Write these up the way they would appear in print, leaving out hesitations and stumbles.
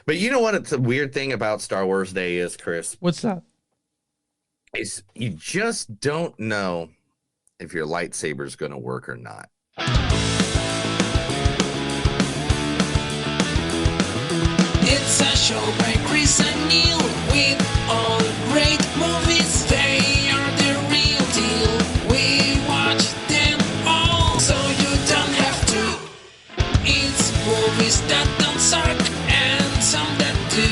But you know what? It's a weird thing about Star Wars Day is, Chris, What's that? is you just don't know if your lightsaber is going to work or not. It's a show by Chris and Neil with all great movies. They are the real deal. We watch them all, so you don't have to. It's movies that don't suck and some that do.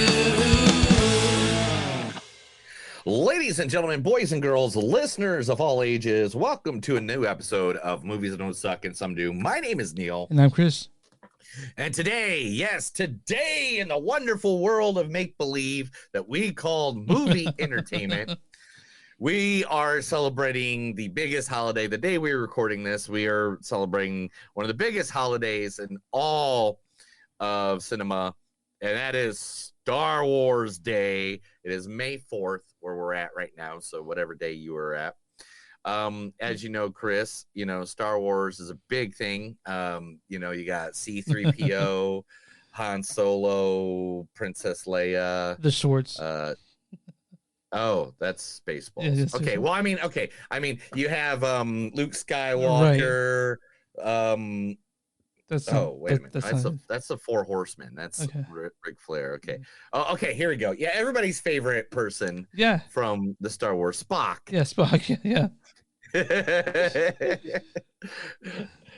Ladies and gentlemen, boys and girls, listeners of all ages, welcome to a new episode of Movies That Don't Suck and Some Do. My name is Neil. And I'm Chris. And today, yes, today in the wonderful world of make-believe that we call movie entertainment, we are celebrating the biggest holiday. The day we're recording this, we are celebrating one of the biggest holidays in all of cinema, and that is Star Wars Day. It is May 4th, where we're at right now, so whatever day you are at. As you know, Chris, Star Wars is a big thing. You got C-3PO, Han Solo, Princess Leia. The swords. Oh, that's Spaceballs. Yeah, okay, well, you have Luke Skywalker. Right. That's wait a minute. That's the Four Horsemen. That's okay. Ric Flair. Okay. Oh, okay, here we go. Yeah, everybody's favorite person. Yeah. From the Star Wars, Spock. Yeah, Spock. Yeah.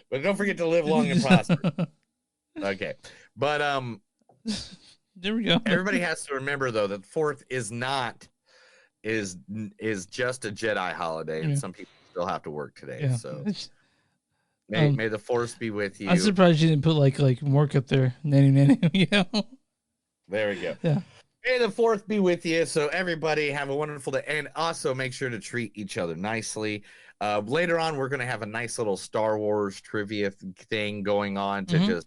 But don't forget to live long and prosper. Okay. But there we go. Everybody has to remember though that 4th is just a Jedi holiday, and some people still have to work today. Yeah. So may the Force be with you. I'm surprised you didn't put like work up there. Nanny, There we go. Yeah. May the 4th be with you. So everybody have a wonderful day, and also make sure to treat each other nicely. Later on, we're going to have a nice little Star Wars trivia thing going on to just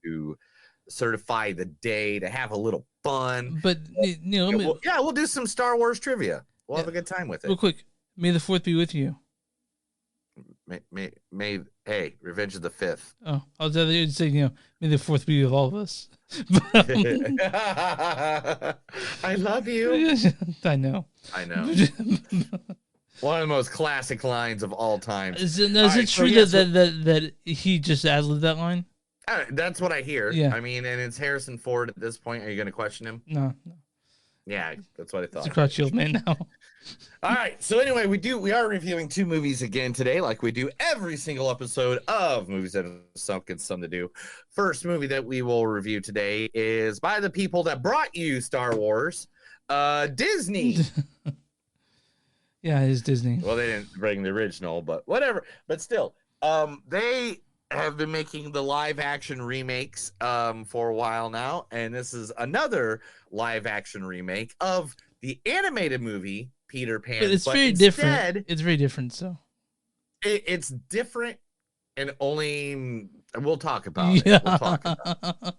to certify the day, to have a little fun. But we'll do some Star Wars trivia. We'll have a good time with it. Real quick, may the 4th be with you. Hey, Revenge of the 5th. Oh, I was other saying, may the 4th be with all of us. I love you. I know. One of the most classic lines of all time. Is it true that he just ad-libbed that line? That's what I hear. Yeah. And it's Harrison Ford at this point. Are you going to question him? No. Yeah, that's what I thought. It's a crotch old man now. All right. So anyway, we are reviewing 2 movies again today, like we do every single episode of Movies That Suck and Some to Do. First movie that we will review today is by the people that brought you Star Wars, Disney. Yeah, it is Disney. Well, they didn't bring the original, but whatever. But still, they have been making the live action remakes for a while now, and this is another live action remake of the animated movie Peter Pan. But it's very different. It's very different. So it's different, and only we'll talk about it. We'll talk about it.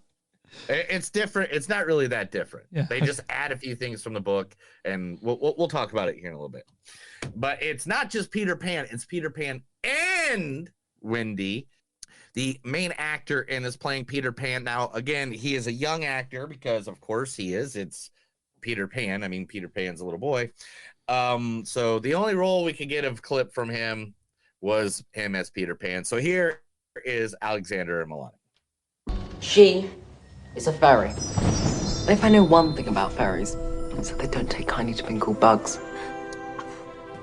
It's different. It's not really that different. Yeah. They just add a few things from the book, and we'll talk about it here in a little bit. But it's not just Peter Pan. It's Peter Pan and Wendy. The main actor in is playing Peter Pan. Now, again, he is a young actor because, of course, he is. It's Peter Pan. Peter Pan's a little boy. So the only role we could get a clip from him was him as Peter Pan. So here is Alexander and Milani. She is a fairy. And if I know one thing about fairies, it's that they don't take kindly to being called bugs.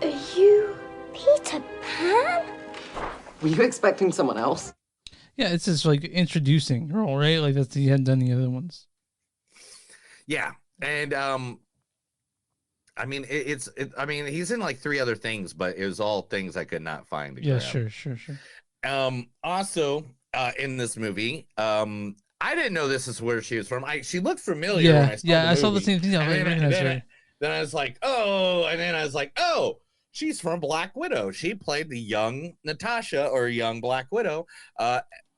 Are you Peter Pan? Were you expecting someone else? Yeah, it's just like introducing role, right? Like he hadn't done the other ones. Yeah, and he's in like 3 other things, but it was all things I could not find. Yeah, sure. Also, in this movie, I didn't know this is where she was from. She looked familiar. Yeah, I saw the same thing. Then I was like, oh, she's from Black Widow. She played the young Natasha or young Black Widow.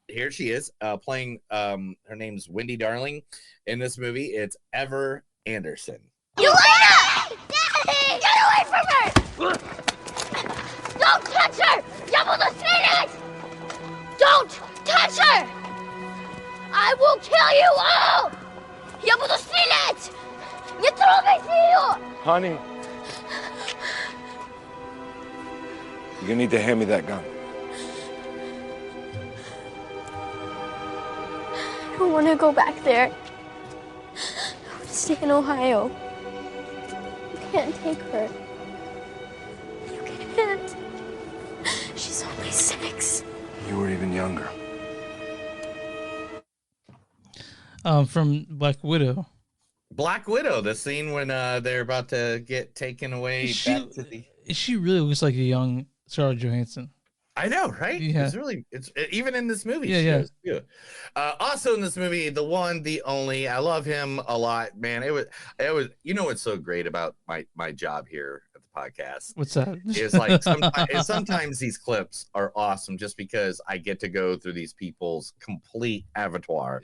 Here she is playing. Her name's Wendy Darling. In this movie, it's Ever Anderson. You Daddy! Get away from her! Don't touch her! Double the Phoenix! Don't touch her! I will kill you all! Honey. You're gonna need to hand me that gun. I don't want to go back there. I want to stay in Ohio. You can't take her. You can't. She's only 6. You were even younger. From Black Widow. Black Widow, the scene when they're about to get taken away back to the... She really looks like a young Scarlett Johansson. I know, right? Yeah. It's even in this movie. Yeah, she yeah. does, too. Also in this movie, the one, the only, I love him a lot, man. It was. You know what's so great about my job here at the podcast? What's that? Is like sometimes these clips are awesome just because I get to go through these people's complete avatar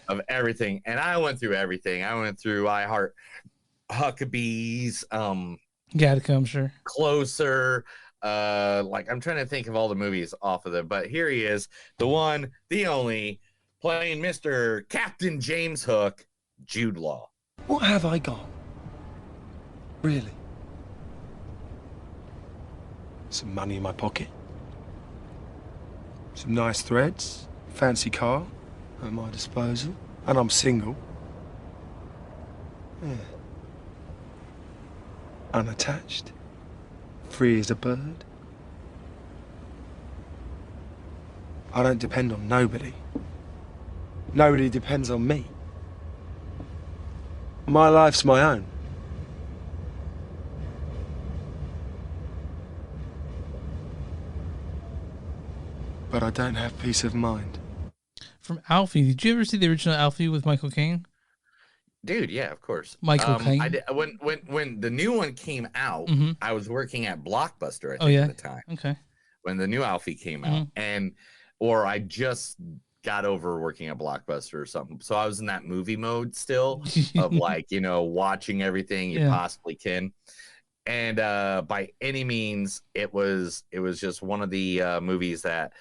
of everything, and I went through everything. I went through I Heart Huckabees, Gattaca, sure. Closer. Like I'm trying to think of all the movies off of them, but here he is, the one, the only, playing Mr. Captain James Hook, Jude Law. What have I got? Really? Some money in my pocket. Some nice threads. Fancy car at my disposal. And I'm single. Yeah. Unattached. Free as a bird. I don't depend on nobody. Nobody depends on me. My life's my own. But I don't have peace of mind. From Alfie, did you ever see the original Alfie with Michael Caine? Dude, yeah, of course. Michael Caine. I did, when the new one came out, I was working at Blockbuster, I think, at the time. Okay. When the new Alfie came out, or I just got over working at Blockbuster or something. So I was in that movie mode still of like, watching everything you possibly can. And by any means, it was just one of the movies that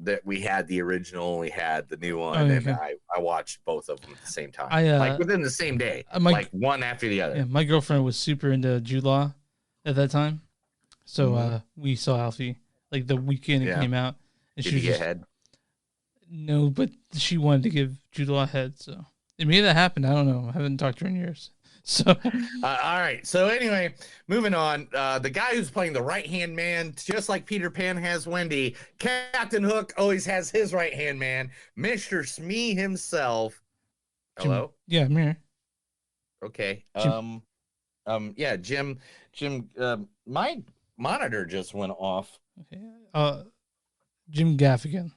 that we had the original, we had the new one, and I watched both of them at the same time, like within the same day, like one after the other. Yeah, my girlfriend was super into Jude Law at that time, so we saw Alfie like the weekend it came out. And Did you get head? No, but she wanted to give Jude Law head, so it made that happen. I don't know. I haven't talked to her in years. So all right. So anyway, moving on. The guy who's playing the right-hand man, just like Peter Pan has Wendy, Captain Hook always has his right-hand man, Mr. Smee himself. Hello? Yeah, I'm here. Okay. Jim. Yeah, Jim, my monitor just went off. Okay. Jim Gaffigan.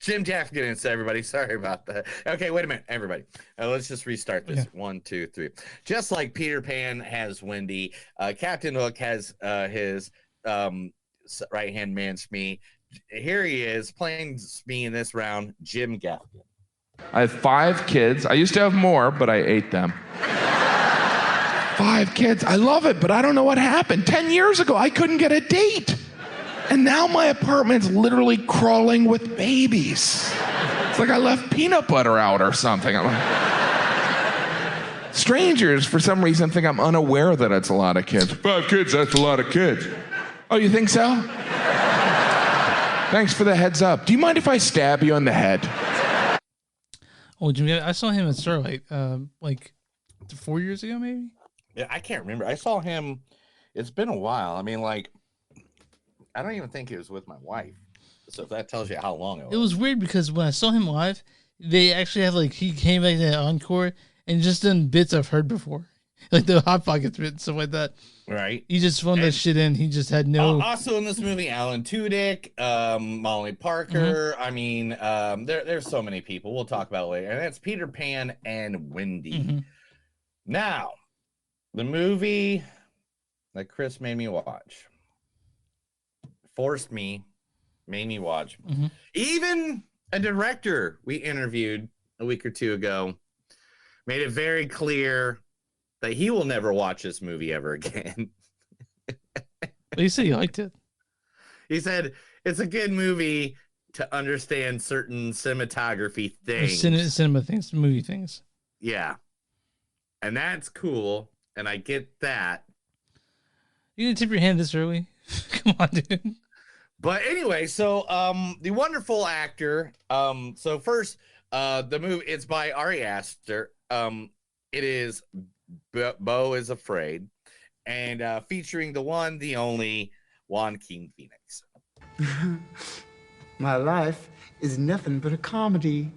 Jim Gaffigan, everybody. Sorry about that. Okay, wait a minute, everybody. Let's just restart this. 1, 2, 3. Just like Peter Pan has Wendy, Captain Hook has his right-hand man, Smee. Here he is playing Smee in this round, Jim Gaffigan. I have 5 kids. I used to have more, but I ate them. 5 kids. I love it, but I don't know what happened. 10 years ago, I couldn't get a date. And now my apartment's literally crawling with babies. It's like I left peanut butter out or something. Strangers, for some reason, think I'm unaware that it's a lot of kids. 5 kids, that's a lot of kids. Oh, you think so? Thanks for the heads up. Do you mind if I stab you in the head? Oh, Jimmy, I saw him at Starlight like 4 years ago, maybe? Yeah, I can't remember. I saw him. It's been a while. I mean, like, I don't even think it was with my wife. So if that tells you how long it was. It was weird because when I saw him live, they actually had like, he came back to the encore and just done bits I've heard before. Like the Hot Pockets bit and stuff like that. Right. He just phoned that shit in. He just had no. Also in this movie, Alan Tudyk, Molly Parker. I mean, there's so many people. We'll talk about it later. And that's Peter Pan and Wendy. Now, the movie that Chris made me watch. Forced me, made me watch. Even a director we interviewed a week or two ago made it very clear that he will never watch this movie ever again. He said he liked it. He said it's a good movie to understand certain cinematography things. Cinema things, movie things. Yeah. And that's cool. and I get that. You didn't tip your hand this early? Come on, dude. But anyway, so the wonderful actor. So first, the movie, it's by Ari Aster. It is Beau Is Afraid, and featuring the one, the only Joaquin Phoenix. My life is nothing but a comedy.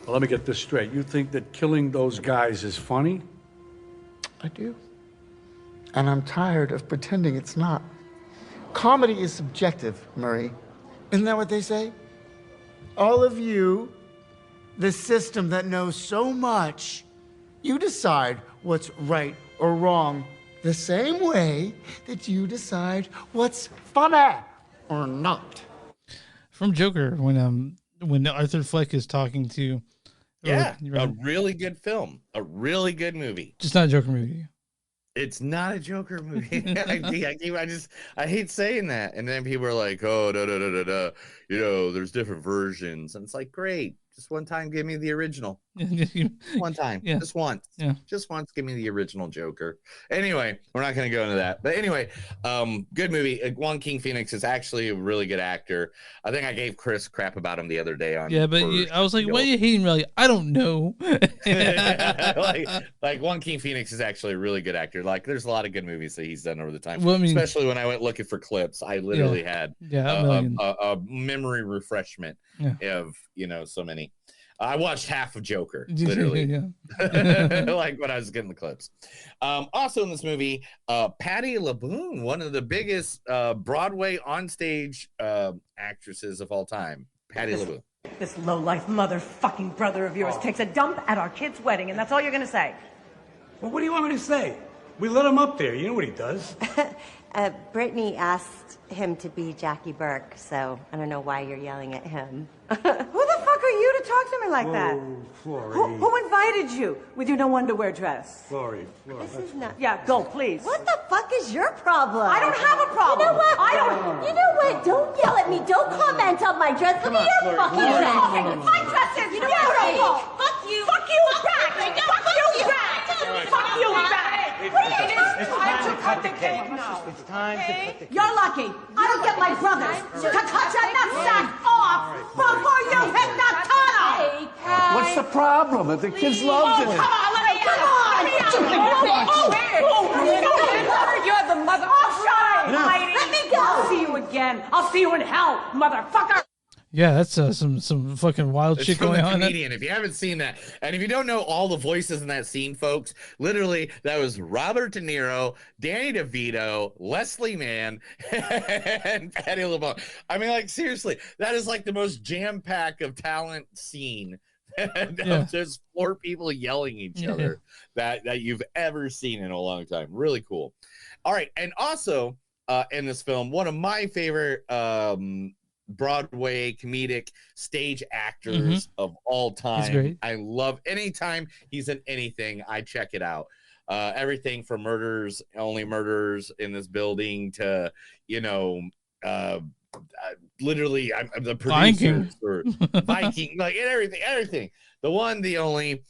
Well, let me get this straight. You think that killing those guys is funny? I do. And I'm tired of pretending it's not. Comedy is subjective, Murray. Isn't that what they say? All of you, the system that knows so much, you decide what's right or wrong the same way that you decide what's funny or not. From Joker, when Arthur Fleck is talking to... Yeah, a really good film. A really good movie. Just not a Joker movie. It's not a Joker movie. I hate saying that. And then people are like, oh, there's different versions. And it's like, great. Just one time, give me the original. One time. Yeah. Just once. Yeah. Just once, give me the original Joker. Anyway, we're not going to go into that. But anyway, good movie. Joaquin Phoenix is actually a really good actor. I think I gave Chris crap about him the other day. I was like, why are you hating me? Like, I don't know. like Joaquin Phoenix is actually a really good actor. Like, there's a lot of good movies that he's done over the time. Well, especially when I went looking for clips, I literally had a memory refreshment of, so many. I watched half of Joker, literally, like when I was getting the clips. Also in this movie, Patti LuPone, one of the biggest Broadway onstage actresses of all time. Patti LuPone. This low-life motherfucking brother of yours takes a dump at our kid's wedding, and that's all you're going to say. Well, what do you want me to say? We let him up there. You know what he does. Brittany asked him to be Jackie Burke, so I don't know why you're yelling at him. Who the fuck are you to talk to me like that? Florrie. Who invited you with your no underwear dress? Florrie. This is not... Yeah, go, please. What the fuck is your problem? I don't have a problem. You know what? I don't... You know what? Don't yell at me. Don't comment on my dress. Look at your fucking dress. My dress is beautiful. Fuck you. Fuck you back. Fuck you back. Fuck you back. It's time to cut the cake. It's time to cut the cake. You're lucky. I don't get my brothers to cut your nutsack off before you hit the tunnel. What's the problem? The kids love it. Come on, let me come on. You're the mother. Oh, shut up, lady. Let me go. I'll see you again. I'll see you in hell, motherfucker. Yeah, that's some fucking wild shit going on. Comedian. If you haven't seen that, and if you don't know all the voices in that scene, folks, literally that was Robert De Niro, Danny DeVito, Leslie Mann, and Patti LuPone. I mean, like, seriously, that is like the most jam pack of talent scene of just four people yelling each other that you've ever seen in a long time. Really cool. All right, and also in this film, one of my favorite Broadway comedic stage actors of all time. I love anytime he's in anything, I check it out. Everything from Murders, Only Murders in This Building to, literally I'm the producer for Viking, like everything. The one, the only,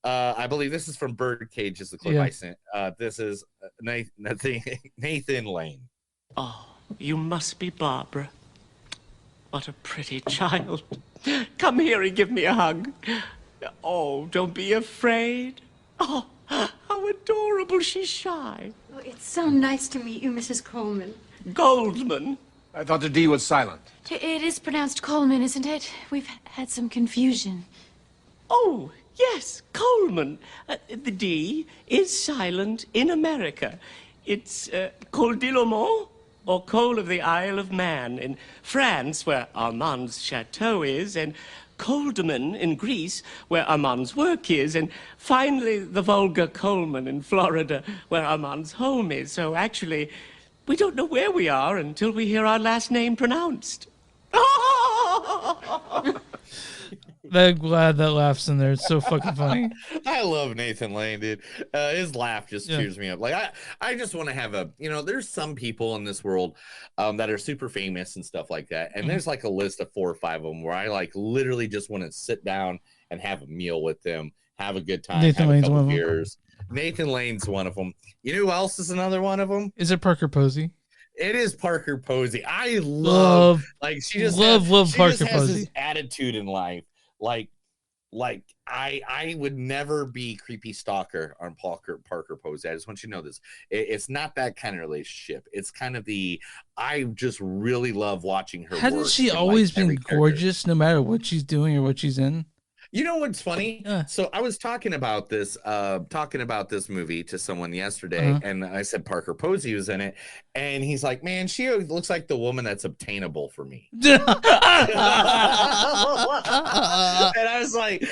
I believe this is from Birdcage is the clip I sent. This is Nathan Lane. Oh, you must be Barbara. What a pretty child. Come here and give me a hug. Oh, don't be afraid. Oh, how adorable. She's shy. Oh, it's so nice to meet you, Mrs. Coleman. Goldman. I thought the D was silent. It is pronounced Coleman, isn't it? We've had some confusion. Oh, yes, Coleman. The D is silent in America. It's Col de Lomont, or Cole of the Isle of Man in France, where Armand's chateau is, and Colderman in Greece, where Armand's work is, and finally the vulgar Coleman in Florida, where Armand's home is. So actually, we don't know where we are until we hear our last name pronounced. I'm glad that laugh's in there. It's so fucking funny. I love Nathan Lane, dude. His laugh just cheers me up. Like I just want to have a, there's some people in this world that are super famous and stuff like that. And there's like a list of 4 or 5 of them where I like literally just want to sit down and have a meal with them, have a good time, Nathan have Lane's a couple one of them. beers. Nathan Lane's one of them. You know who else is another one of them? Is it Parker Posey? It is Parker Posey. I love Parker just has Posey. this attitude in life. Like I would never be creepy stalker on Parker Posey. I just want you to know this. It's not that kind of relationship. It's kind of I just really love watching her. Hasn't she always been gorgeous no matter what she's doing or what she's in? You know what's funny? So I was talking about this movie to someone yesterday, and I said Parker Posey was in it, and he's like, "Man, she looks like the woman that's obtainable for me." And I was like,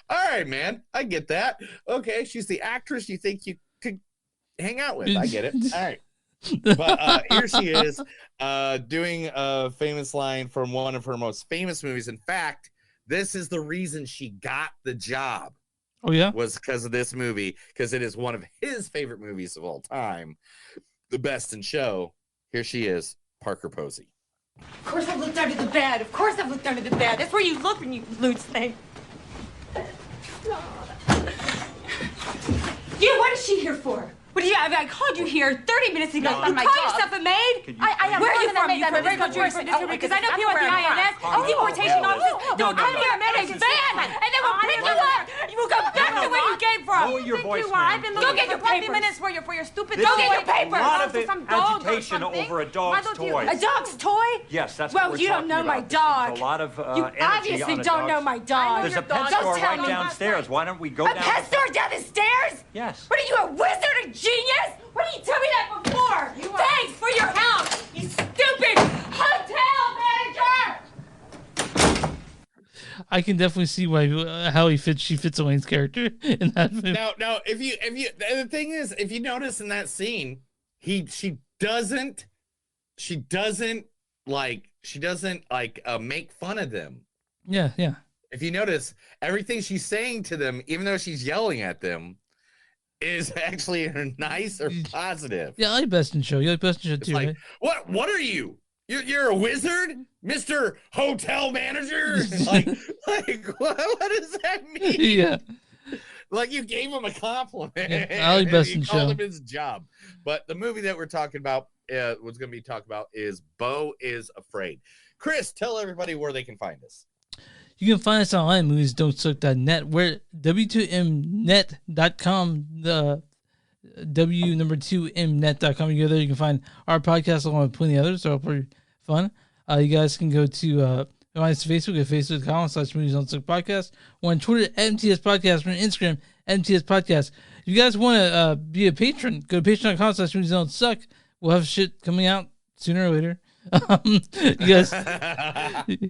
"All right, man, I get that. Okay, she's the actress you think you could hang out with. I get it. All right." But here she is doing a famous line from one of her most famous movies. In fact, this is the reason she got the job. Oh, yeah? Was because of this movie, because it is one of his favorite movies of all time. The Best in Show. Here she is, Parker Posey. Of course I've looked under the bed. Of course I've looked under the bed. That's where you look when you lose things. You, what is she here for? What do you? I called you here 30 minutes ago. No, You my call dog. yourself a maid? Where are you from? You from this country? Because I know people at the INS, deportation offices. Don't come here, man. It's bad. And then we'll pick you up. You will go back to where you came from. Lower your voice, I've been ma'am. looking for 20 minutes for your stupid. Go get your papers. A lot of agitation over a dog's toy. A dog's toy? Yes, that's what Well, we're you don't talking know my about. dog. A lot of You energy obviously on a don't know dog's- my dog. There's a pet Don't store tell right me. downstairs. Why don't we go A down? pet store down the stairs? Yes. What are you, a wizard, a genius? Why didn't you tell me that before? Thanks for your help, you stupid hotel manager! I can definitely see why how she fits Elaine's character in that movie. Now, if you the thing is, if you notice in that scene, she doesn't make fun of them. Yeah. If you notice, everything she's saying to them, even though she's yelling at them, is actually nice or positive. Yeah, I like Best in Show. You like Best in Show too, Like, right? what are you? You're a wizard, Mr. Hotel Manager? like what does that mean? Yeah. Like you gave him a compliment. Yeah, I like Best in You called Show. him his job. But the movie that we're talking about, what's going to be talked about, is Beau Is Afraid. Chris, tell everybody where they can find us. You can find us online at moviesdon'tsuck.net. We're w2mnet.com, the w2mnet.com. You go there, you can find our podcast along with plenty of others. They're all pretty fun. You guys can go to find us on Facebook at facebook.com/moviesdon'tsuck podcast. We're on Twitter at MTS Podcast. We're on Instagram at MTS Podcast. If you guys want to be a patron, go to patreon.com/moviesdon'tsuck. We'll have shit coming out sooner or later. You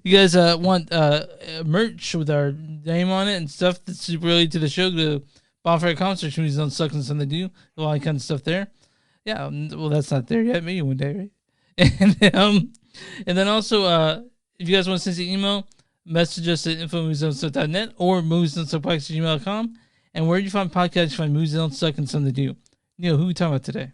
guys want merch with our name on it and stuff that's super related to the show, go to Bonfire Concert, Movies Don't Suck and something they do, a lot of kind of stuff there. Yeah, well, that's not there yet. Maybe one day, right? And then also, if you guys want to send us an email, message us at info@moviesdon'tsuck.net or moviesdon'tsuck@gmail.com. And where you find podcasts, you find Movies Don't Suck and something to do. Neil, who are we talking about today?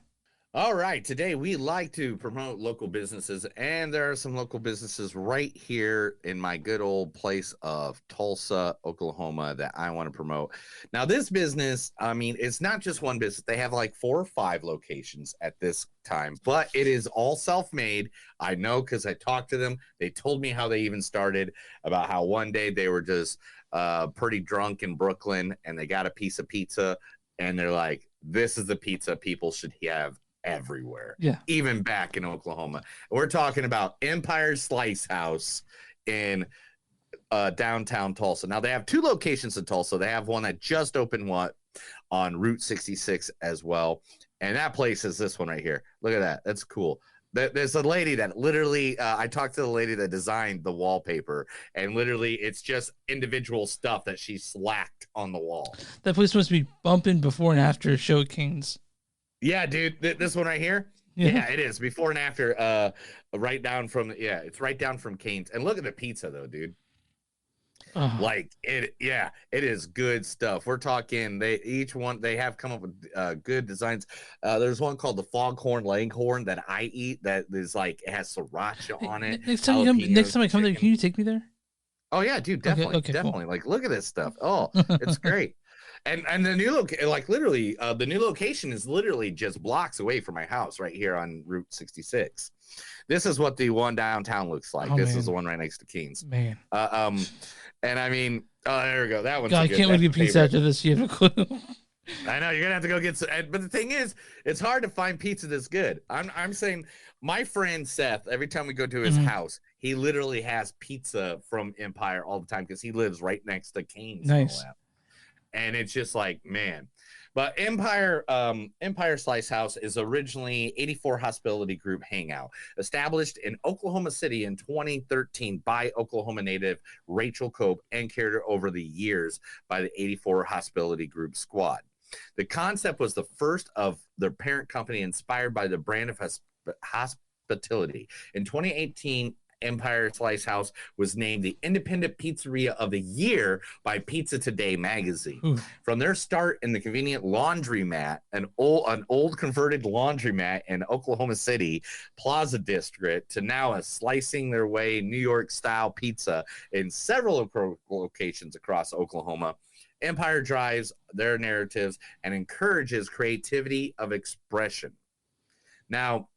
All right. Today, we like to promote local businesses, and there are some local businesses right here in my good old place of Tulsa, Oklahoma, that I want to promote. Now, this business, I mean, it's not just one business. They have like 4 or 5 locations at this time, but it is all self-made. I know because I talked to them. They told me how they even started, about how one day they were just pretty drunk in Brooklyn, and they got a piece of pizza, and they're like, this is the pizza people should have everywhere, even back in Oklahoma. We're talking about Empire Slice House in downtown Tulsa. Now, they have 2 locations in Tulsa. They have one that just opened on Route 66 as well, and that place is this one right here. Look at that. That's cool. There's a lady that literally, I talked to the lady that designed the wallpaper, and literally it's just individual stuff that she slacked on the wall. That place must be bumping before and after a show at King's. Yeah, dude, this one right here. Yeah, it is before and after. Right down from it's right down from Cane's. And look at the pizza though, dude. Like it is good stuff. We're talking they have come up with good designs. There's one called the Foghorn Leghorn that I eat that is like it has siracha on it. Next time I come there, can you take me there? Oh yeah, dude, definitely, Okay, definitely. cool. Like, look at this stuff. Oh, it's great. And the new the new location is literally just blocks away from my house, right here on Route 66. This is what the one downtown looks like. This is the one right next to Keen's. Man. And I mean, there we go. That one's God, I good. can't wait to get pizza after this. You have a clue. I know you're gonna have to go get some. But the thing is, it's hard to find pizza that's good. I'm saying my friend Seth. Every time we go to his house, he literally has pizza from Empire all the time because he lives right next to Cane's. Nice. And it's just like, man. But Empire Slice House is originally 84 Hospitality Group Hangout, established in Oklahoma City in 2013 by Oklahoma native Rachel Cope and carried over the years by the 84 Hospitality Group squad. The concept was the first of their parent company inspired by the brand of hospitality. In 2018, Empire Slice House was named the Independent Pizzeria of the Year by Pizza Today magazine. From their start in the convenient laundromat, an old converted laundromat in Oklahoma City Plaza District, to now a slicing their way New York style pizza in several locations across Oklahoma, Empire drives their narratives and encourages creativity of expression. Now,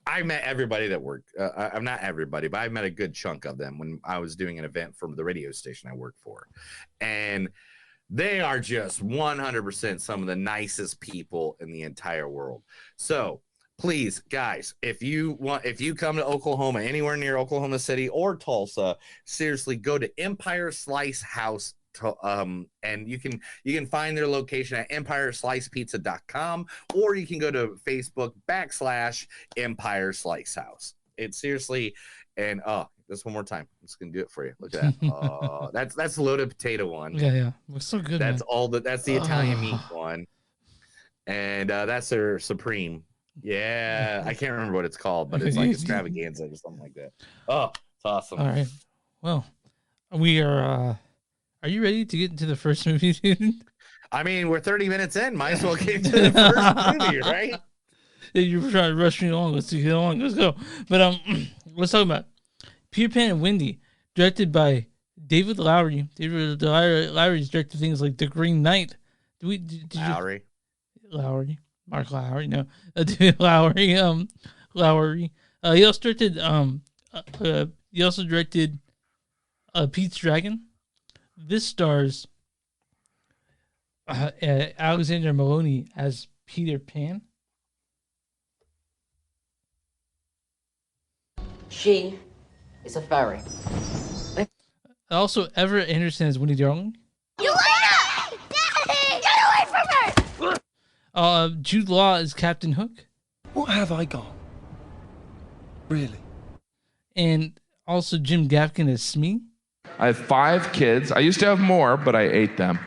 I met everybody that worked. I'm not everybody, but I met a good chunk of them when I was doing an event for the radio station I worked for. And they are just 100% some of the nicest people in the entire world. So please, guys, if you come to Oklahoma, anywhere near Oklahoma City or Tulsa, seriously, go to Empire Slice House. And you can find their location at empireslicepizza.com, or you can go to Facebook /Empire Slice House. It's seriously, and just one more time, I'm just gonna do it for you. Look at that. That's the loaded potato one. Yeah, looks so good. That's man. That's the Italian meat one, and that's their supreme. Yeah, I can't remember what it's called, but it's like extravaganza or something like that. Oh, it's awesome. All right, well, we are. Are you ready to get into the first movie, dude? I mean, we're 30 minutes in. Might as well get into the first movie, right? You're trying to rush me along. Let's get along. Let's go. But let's talk about Peter Pan and Wendy, directed by David Lowery. David Lowery's directed things like The Green Knight. Lowery. Mark Lowery. No, David Lowery. Lowery. He also directed Pete's Dragon. This stars Alexander Maloney as Peter Pan. She is a fairy. Also, Everett Anderson as Winnie Darling. Elena! Daddy! Get away from her! Jude Law as Captain Hook. What have I got? Really? And also Jim Gaffigan as Smee. I have 5 kids. I used to have more, but I ate them.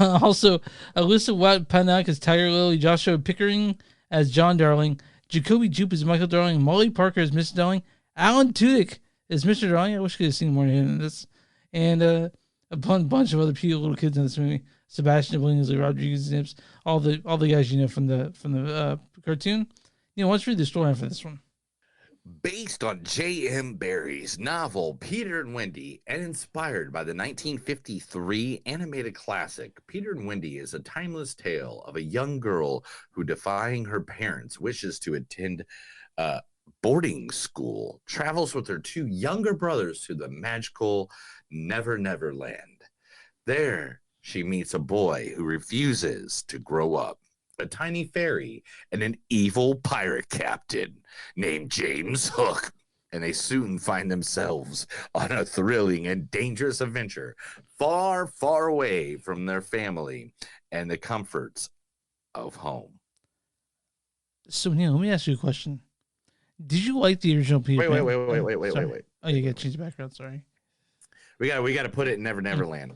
Also, Alyssa Watt-Panak as Tiger Lily, Joshua Pickering as John Darling, Jacoby Jupe as Michael Darling, Molly Parker as Mrs. Darling, Alan Tudyk as Mr. Darling. I wish I could have seen more of him in this. And a bunch of other little kids in this movie. Sebastian Billingsley, Rodriguez Nips, all the guys you know from the cartoon. You know, let's read the story for this one. Based on J.M. Barrie's novel Peter and Wendy and inspired by the 1953 animated classic, Peter and Wendy is a timeless tale of a young girl who, defying her parents' wishes to attend boarding school, travels with her 2 younger brothers to the magical Never Never Land. There, she meets a boy who refuses to grow up, a tiny fairy, and an evil pirate captain named James Hook, and they soon find themselves on a thrilling and dangerous adventure far, far away from their family and the comforts of home. So, Neil, let me ask you a question. Did you like the original Peter Pan? Wait. Oh, you got to change the background. Sorry. We got to put it in Never Never Land.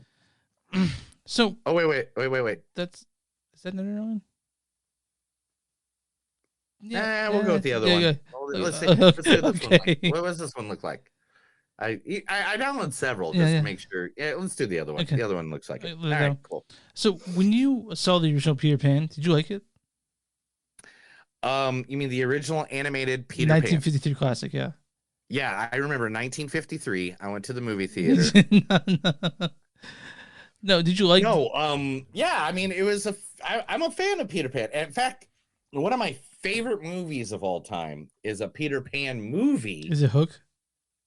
So. Oh, wait. Is that Never Never Land? Yeah, we'll go with the other one. Yeah. Let's see. Let's see what this one Okay. like. What does this one look like? I downloaded several Yeah, just yeah. to make sure. Yeah, let's do the other one. Okay. The other one looks like it. All There we right, go. cool. So when you saw the original Peter Pan, did you like it? You mean the original animated Peter 1953 classic, yeah. Pan? Yeah, I remember 1953. I went to the movie theater. No, did you like? No, yeah. I mean, it was I'm a fan of Peter Pan. And in fact, one of my favorite movies of all time is a Peter Pan movie. Is it Hook?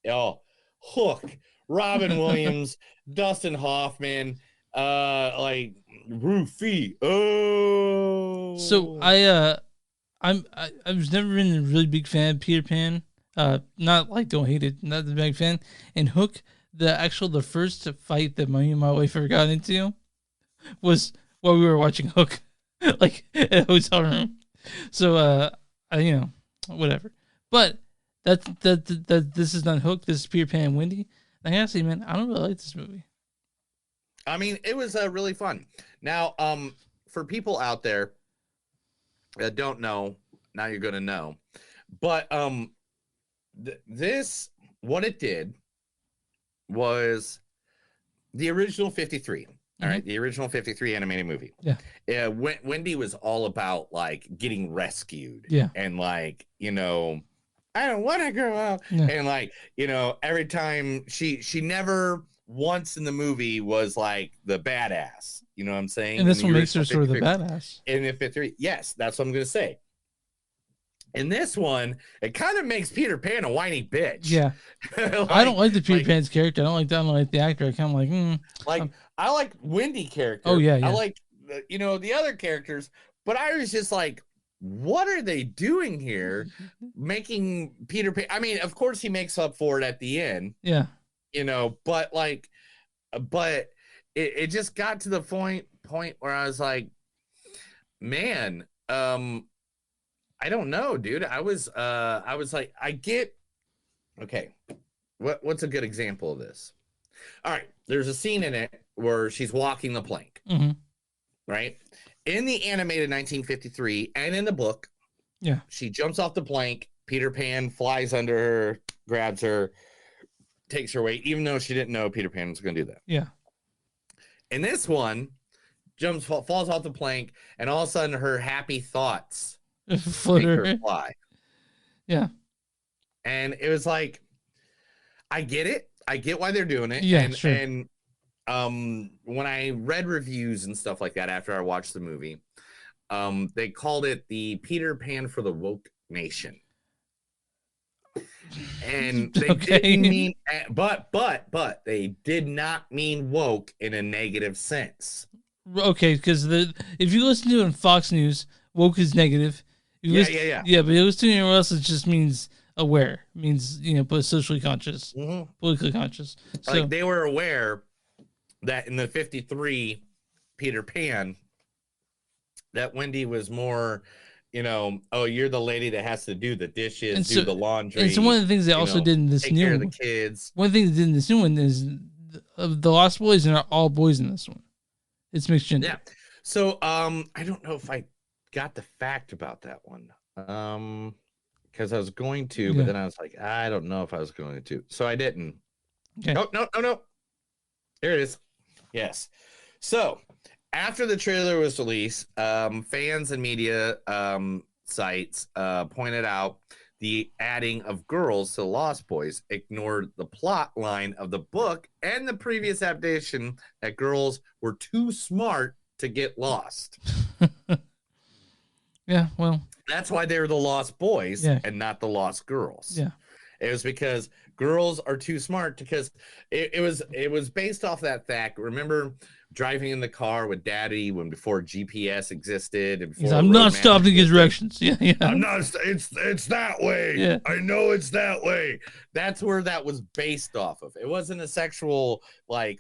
Oh, Hook. Robin Williams, Dustin Hoffman, like Rufy. Oh. So I was never been a really big fan of Peter Pan. Not like don't hate it, not the big fan. And Hook, the first fight that me and my wife ever got into was while we were watching Hook, like at a hotel room. So whatever. But this is not Hook. This is Peter Pan and Wendy. And I gotta say, man, I don't really like this movie. I mean, it was really fun. Now, for people out there that don't know, now you're gonna know. But what it did was the original 53. All right, the original 53 animated movie. Yeah. Wendy was all about like getting rescued. Yeah. And like, I don't want to grow up. Yeah. And like, every time she never once in the movie was like the badass. You know what I'm saying? And this In one the makes her original sort of the 53 badass. In the 53, yes, that's what I'm gonna say. In this one, it kind of makes Peter Pan a whiny bitch. Yeah. I don't like the Peter Pan's character. I don't like that. I don't like the actor. I kind of like, I like Wendy character. Oh, yeah. I like, the other characters, but I was just like, what are they doing here? Making Peter Pan. I mean, of course he makes up for it at the end. Yeah. But it just got to the point where I was like, man, I don't know, dude. I was like, okay. What's a good example of this? All right, there's a scene in it where she's walking the plank, right? In the animated 1953 and in the book, yeah, she jumps off the plank. Peter Pan flies under her, grabs her, takes her away, even though she didn't know Peter Pan was going to do that. Yeah. In this one, falls off the plank, and all of a sudden her happy thoughts make her fly. Yeah. And it was like, I get it. I get why they're doing it. Yeah, and, sure. And when I read reviews and stuff like that after I watched the movie, they called it the Peter Pan for the woke nation. And they didn't mean, but they did not mean woke in a negative sense. Okay, because if you listen to it on Fox News, woke is negative. Yeah. Yeah, but if you listen to anywhere else, it just means aware. It means, socially conscious, politically conscious. So Like they were aware that in the 53 Peter Pan, that Wendy was more, oh, you're the lady that has to do the dishes, do the laundry. And so one of the things they also did in this take new care of one, the kids. one of the things they did in this new one is the Lost Boys are all boys in this one. It's mixed gender. Yeah. So I don't know if I got the fact about that one. Because I was going to, but then I was like, I don't know if I was going to. So I didn't. Okay. No. There it is. Yes. So after the trailer was released, fans and media sites pointed out the adding of girls to the Lost Boys ignored the plot line of the book and the previous adaptation that girls were too smart to get lost. Yeah, well, that's why they're the Lost Boys and not the Lost Girls. Yeah. It was because girls are too smart, because it was based off that fact. Remember driving in the car with Daddy before GPS existed and before I'm not stopping to get directions. Yeah. I'm not. It's that way. Yeah. I know it's that way. That's where that was based off of. It wasn't a sexual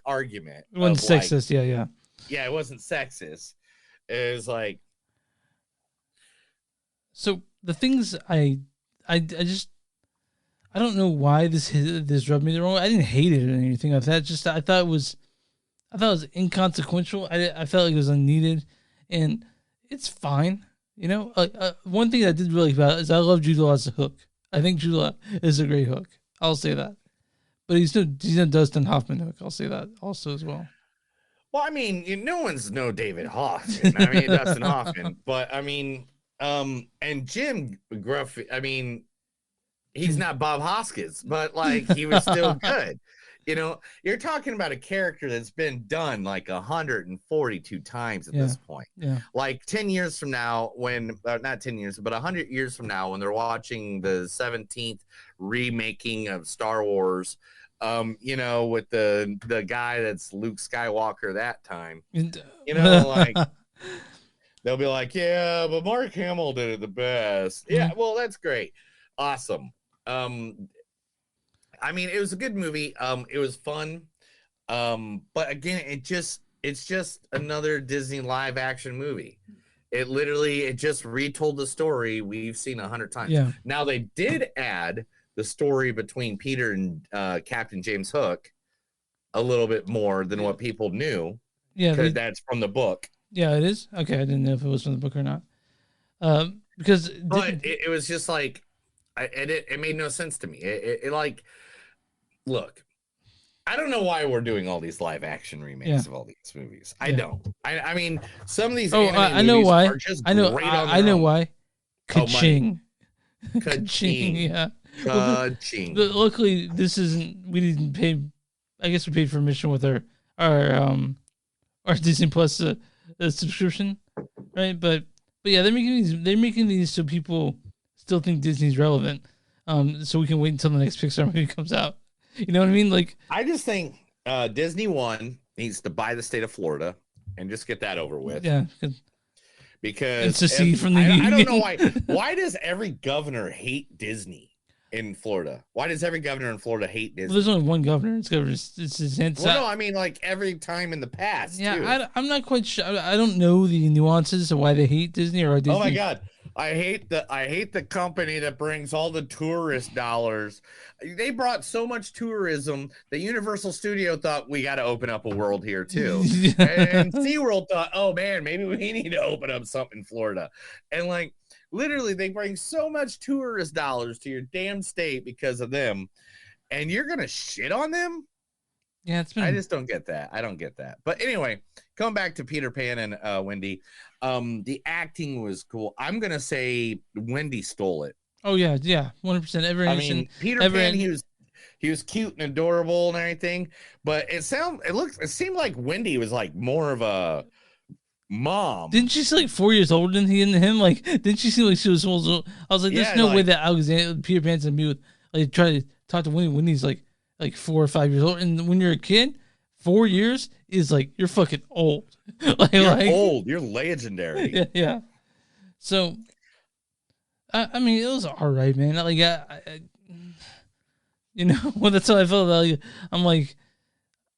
argument. It wasn't sexist. Yeah. Yeah, it wasn't sexist. It was like. So the things I don't know why this rubbed me the wrong way. I didn't hate it or anything like that. Just I thought it was inconsequential. I felt like it was unneeded, and it's fine. One thing I did really about it is I love Jude Law as a Hook. I think Jude Law is a great Hook. I'll say that. but he's no Dustin Hoffman hook. I'll say that also as well. Well, I mean, no one's no David Hoffman. I mean, Dustin Hoffman, but I mean, and Jim Gruffy. I mean, he's not Bob Hoskins, but like he was still good. You know, you're talking about a character that's been done like 142 times at this point. Yeah. Like 10 years from now, when not 10 years, but 100 years from now, when they're watching the 17th remaking of Star Wars, you know, with the guy that's Luke Skywalker that time, you know, like they'll be like, yeah, but Mark Hamill did it the best. Yeah, well, that's great. Awesome. I mean, it was a good movie. It was fun. But again, it's just another Disney live action movie. It just retold the story we've seen 100 times. Yeah. Now they did add the story between Peter and Captain James Hook a little bit more than what people knew. Yeah, because that's from the book. Yeah, it is. Okay, I didn't know if it was from the book or not. Because it was just like, it made no sense to me. It like, look, I don't know why we're doing all these live action remakes of all these movies. I don't. I mean, some of these. I know why. Are just I know. great on I their know own. why. Ka-ching. Ka-ching. Yeah. Ka-ching. But luckily, this isn't. We didn't pay. I guess we paid for admission with our Disney Plus subscription, right? But yeah, they're making these so people still think Disney's relevant. So we can wait until the next Pixar movie comes out. You know what I mean? Like, I just think Disney needs to buy the state of Florida and just get that over with. Yeah, because it's a seed from the I don't know union. why. Why does every governor hate Disney in Florida? Why does every governor in Florida hate Disney? Well, there's only one governor. It's his Well, no, I mean like every time in the past. Yeah, too. I'm not quite sure. I don't know the nuances of why they hate Disney or Disney. Oh my God. I hate the company that brings all the tourist dollars. They brought so much tourism that Universal Studio thought we got to open up a world here too. And SeaWorld thought, oh man, maybe we need to open up something in Florida. And like literally they bring so much tourist dollars to your damn state because of them. And you're going to shit on them? Yeah, I just don't get that. I don't get that. But anyway, coming back to Peter Pan and Wendy, the acting was cool. I'm gonna say Wendy stole it. Oh yeah, 100%. I mean, Peter Pan, he was cute and adorable and everything, but it seemed like Wendy was like more of a mom. Didn't she seem like 4 years older than him? Like, didn't she seem like she was old? I was like, there's no way that Peter Pan's gonna be with, like, try to talk to Wendy when he's like 4 or 5 years old. And when you're a kid, 4 years is like you're fucking old. You're old. You're legendary. Yeah. So, I mean, it was all right, man. Like, I you know, well, that's how I felt. Like,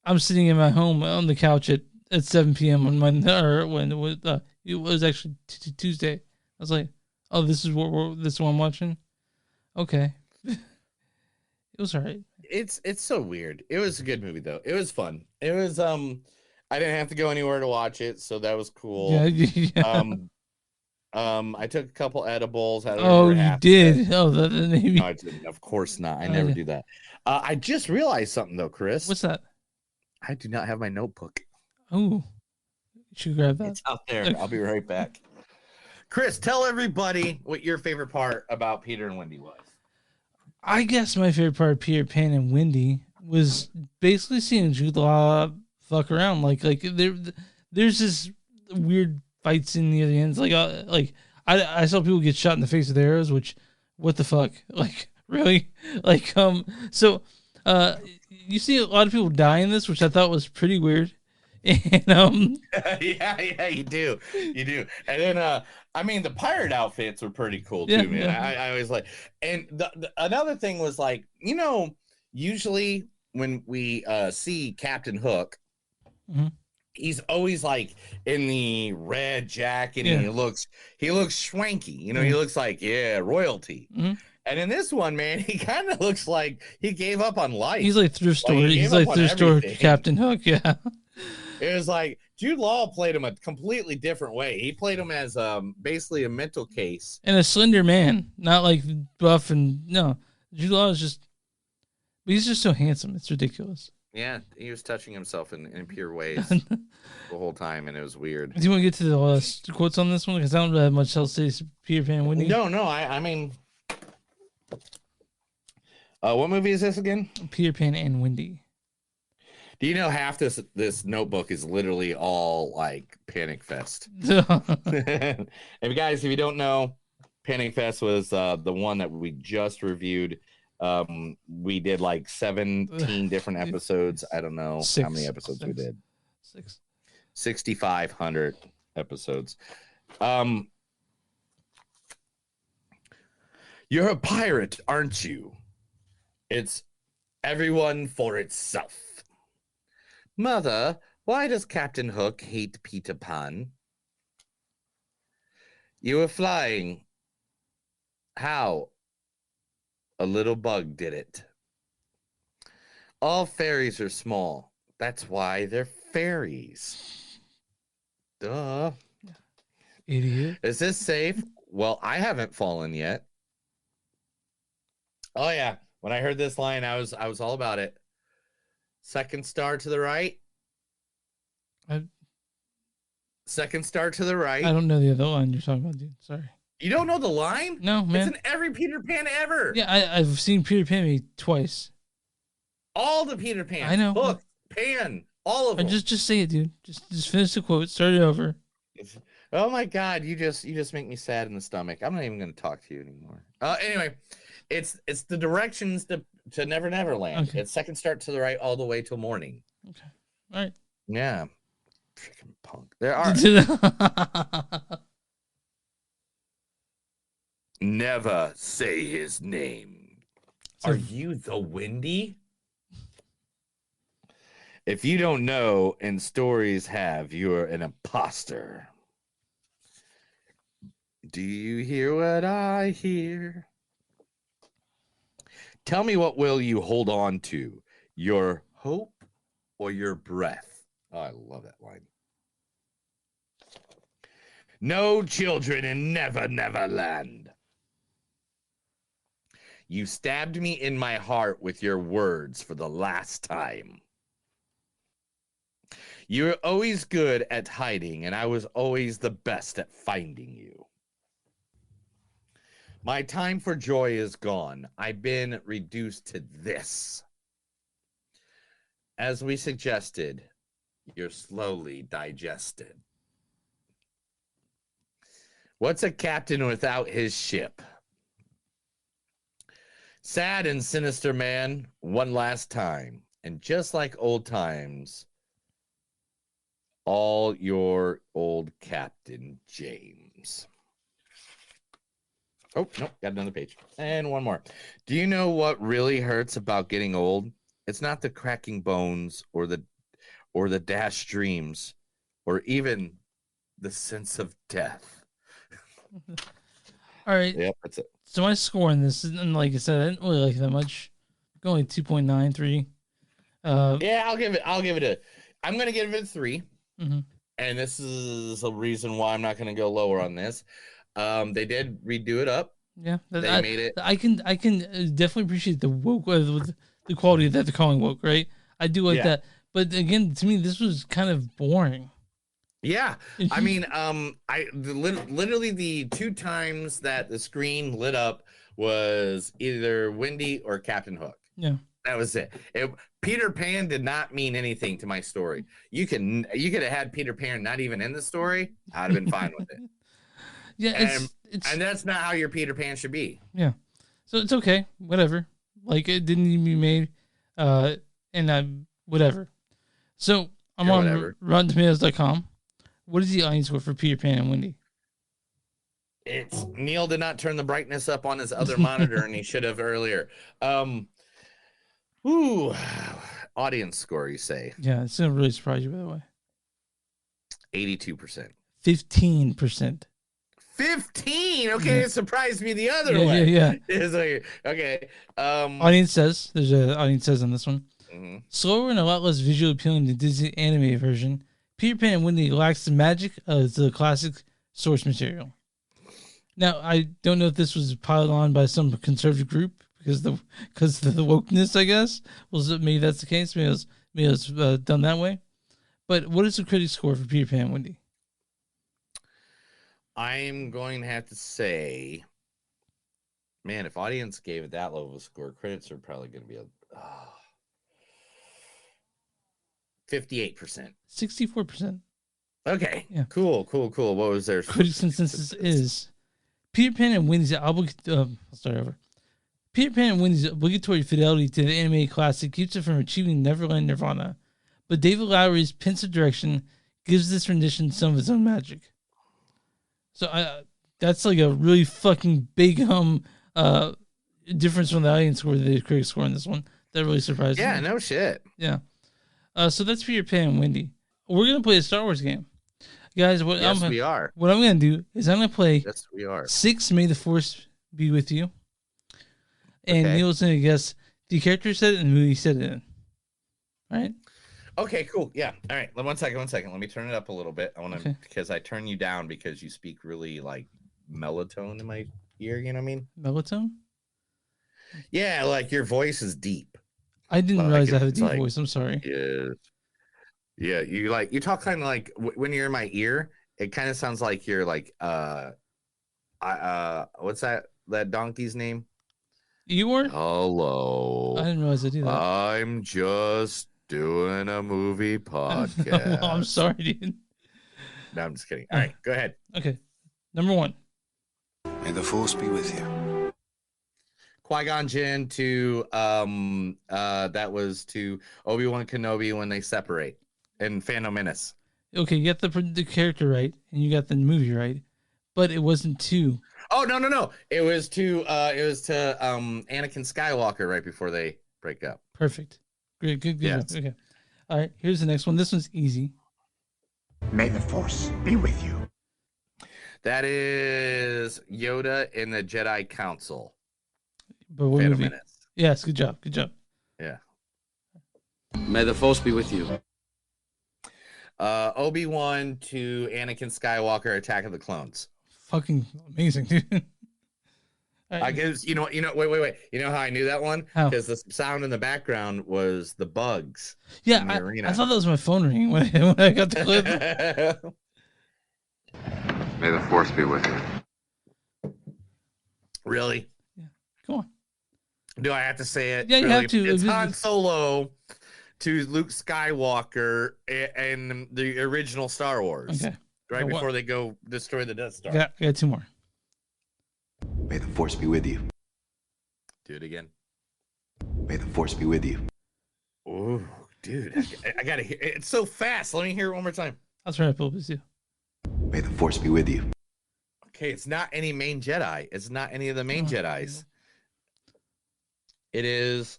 I'm sitting in my home on the couch at 7 p.m. on Monday, or when it was actually Tuesday. I was like, oh, this is what I'm watching. Okay. It was all right. It's so weird. It was a good movie though. It was fun. It was I didn't have to go anywhere to watch it, so that was cool. Yeah. I took a couple edibles. Oh, you did? Oh, maybe. No, I didn't. Of course not. I never do that. I just realized something though, Chris. What's that? I do not have my notebook. Oh, you should grab that. It's out there. I'll be right back. Chris, tell everybody what your favorite part about Peter and Wendy was. I guess my favorite part of Peter Pan and Wendy was basically seeing Jude Law fuck around. Like there's this weird fight scene near the end. I saw people get shot in the face with arrows, which, what the fuck? Like, really? So you see a lot of people die in this, which I thought was pretty weird. And yeah, you do. And then I mean, the pirate outfits were pretty cool too, man. Yeah. I always like. And another thing was like, you know, usually when we see Captain Hook, he's always like in the red jacket, and he looks schwanky. You know, he looks like royalty. And in this one, man, he kind of looks like he gave up on life. He's like thrift store. He's like thrift store Captain Hook. Yeah. It was like Jude Law played him a completely different way. He played him as basically a mental case and a slender man, not like buff and no. Jude Law is just But he's just so handsome. It's ridiculous. Yeah, he was touching himself in impure ways the whole time, and it was weird. Do you want to get to the quotes on this one? Because I don't have much else to say. Peter Pan and Wendy. No. I mean, what movie is this again? Peter Pan and Wendy. Do you know half this notebook is literally all like Panic Fest? And guys, if you don't know, Panic Fest was the one that we just reviewed. We did like 17 different episodes. I don't know how many episodes we did. 6,500 episodes. You're a pirate, aren't you? It's everyone for itself. Mother, why does Captain Hook hate Peter Pan? You were flying. How? A little bug did it. All fairies are small. That's why they're fairies. Duh. Idiot. Is this safe? Well, I haven't fallen yet. Oh yeah. When I heard this line, I was all about it. Second star to the right. Second star to the right. I don't know the other line you're talking about, dude. Sorry. You don't know the line? No, man. It's in every Peter Pan ever. Yeah, I've seen Peter Pan maybe twice. All the Peter Pan. I know. Hook, Pan, all of them. Just say it, dude. Just finish the quote. Start it over. Oh my God, you just make me sad in the stomach. I'm not even going to talk to you anymore. Anyway, it's the directions to Never Never Land. Okay. It's second start to the right all the way till morning. Okay. All right. Yeah. Freaking punk. There are. Never say his name. Are you the Wendy? If you don't know, and stories have, you're an imposter. Do you hear what I hear? Tell me, what will you hold on to? Your hope or your breath? Oh, I love that line. No children in Never Never Land. You stabbed me in my heart with your words for the last time. You were always good at hiding, and I was always the best at finding you. My time for joy is gone. I've been reduced to this. As we suggested, you're slowly digested. What's a captain without his ship? Sad and sinister man, one last time. And just like old times, all your old Captain James. Oh, no, got another page. And one more. Do you know what really hurts about getting old? It's not the cracking bones or the dashed dreams or even the sense of death. All right. Yep, that's it. So my score in this, and like I said, I didn't really like it that much. Going 2.93. Yeah, I'm gonna give it a 3. Mm-hmm. And this is a reason why I'm not gonna go lower on this. They did redo it up. Yeah, they made it. I can definitely appreciate the woke, the quality that they're calling woke, right? I do like that. But again, to me, this was kind of boring. Yeah, I mean, literally the 2 times that the screen lit up was either Wendy or Captain Hook. Yeah, that was it. Peter Pan did not mean anything to my story. You could have had Peter Pan not even in the story. I'd have been fine with it. Yeah, and that's not how your Peter Pan should be. Yeah, so it's okay, whatever. Like, it didn't need to be made, and whatever. So I'm on RottenTomatoes.com. What is the audience score for Peter Pan and Wendy? It's Neil did not turn the brightness up on his other monitor, and he should have earlier. Audience score, you say? Yeah, it's gonna really surprise you, by the way. 82%. 15%. 15. Okay, it surprised me the other way. Yeah. It's like, okay. Audience says there's an audience says on this one. Mm-hmm. Slower and a lot less visually appealing than Disney anime version, Peter Pan and Wendy lacks the magic of the classic source material. Now, I don't know if this was piled on by some conservative group, because of the wokeness, I guess. Maybe that's the case. Maybe it was done that way. But what is the critic score for Peter Pan and Wendy? I'm going to have to say, man, if audience gave it that low of a score, critics are probably going to be 58%. 64%. Okay. Yeah. Cool. What was their critic consensus is Peter Pan and Wendy's I'll start over. Peter Pan and Wendy's obligatory fidelity to the animated classic keeps it from achieving Neverland Nirvana, but David Lowery's pensive direction gives this rendition some of its own magic. So that's like a really fucking big difference from the audience score to the critic score on this one. That really surprised me. Yeah, no shit. Yeah. So that's Peter Pan and Wendy. We're gonna play a Star Wars game, guys. We are. What I'm gonna do is I'm gonna play. Yes, we are. 6 May the Force be with you, and Okay. Neil's gonna guess the character said it and who he said it in. All right. Okay, cool. Yeah. All right. One second. Let me turn it up a little bit. I want to, because I turn you down because you speak really like melatonin in my ear. You know what I mean? Melatonin? Yeah, like your voice is deep. I didn't Like, realize I had a it's deep like- voice. I'm sorry. Yeah. You talk kind of like when you're in my ear. It kind of sounds like you're like what's that donkey's name? Eeyore? Hello. I didn't realize I did that. I'm just doing a movie podcast. I'm sorry, dude. No, I'm just kidding. All right, go ahead. Okay. Number 1. May the Force be with you. Qui-Gon Jinn to that was to Obi-Wan Kenobi when they separate in Phantom Menace. Okay, you got the character right, and you got the movie right, but it wasn't 2. Oh no. It was to Anakin Skywalker right before they break up. Perfect. Great, good Yes. job. Okay. All right, here's the next one. This one's easy. May the Force be with you. That is Yoda in the Jedi Council. But what Phantom movie? Menace. Yes, good job. Yeah. May the Force be with you. Obi-Wan to Anakin Skywalker, Attack of the Clones. Fucking amazing, dude. I guess wait. You know how I knew that one? How? Because the sound in the background was the bugs. Yeah, in the arena. I thought that was my phone ringing when I got the clip. May the Force be with you. Really? Come on. Do I have to say it? Yeah, you Really? have to. It's Han Solo to Luke Skywalker in the original Star Wars. Okay. Right Now, before they go destroy the Death Star. I got 2 more. May the Force be with you. Do it again. May the Force be with you. Oh, dude. I gotta hear it's so fast. Let me hear it one more time. I'll try to pull this too. May the Force be with you. Okay, it's not any main Jedi. It's not any of the main Jedis. It is.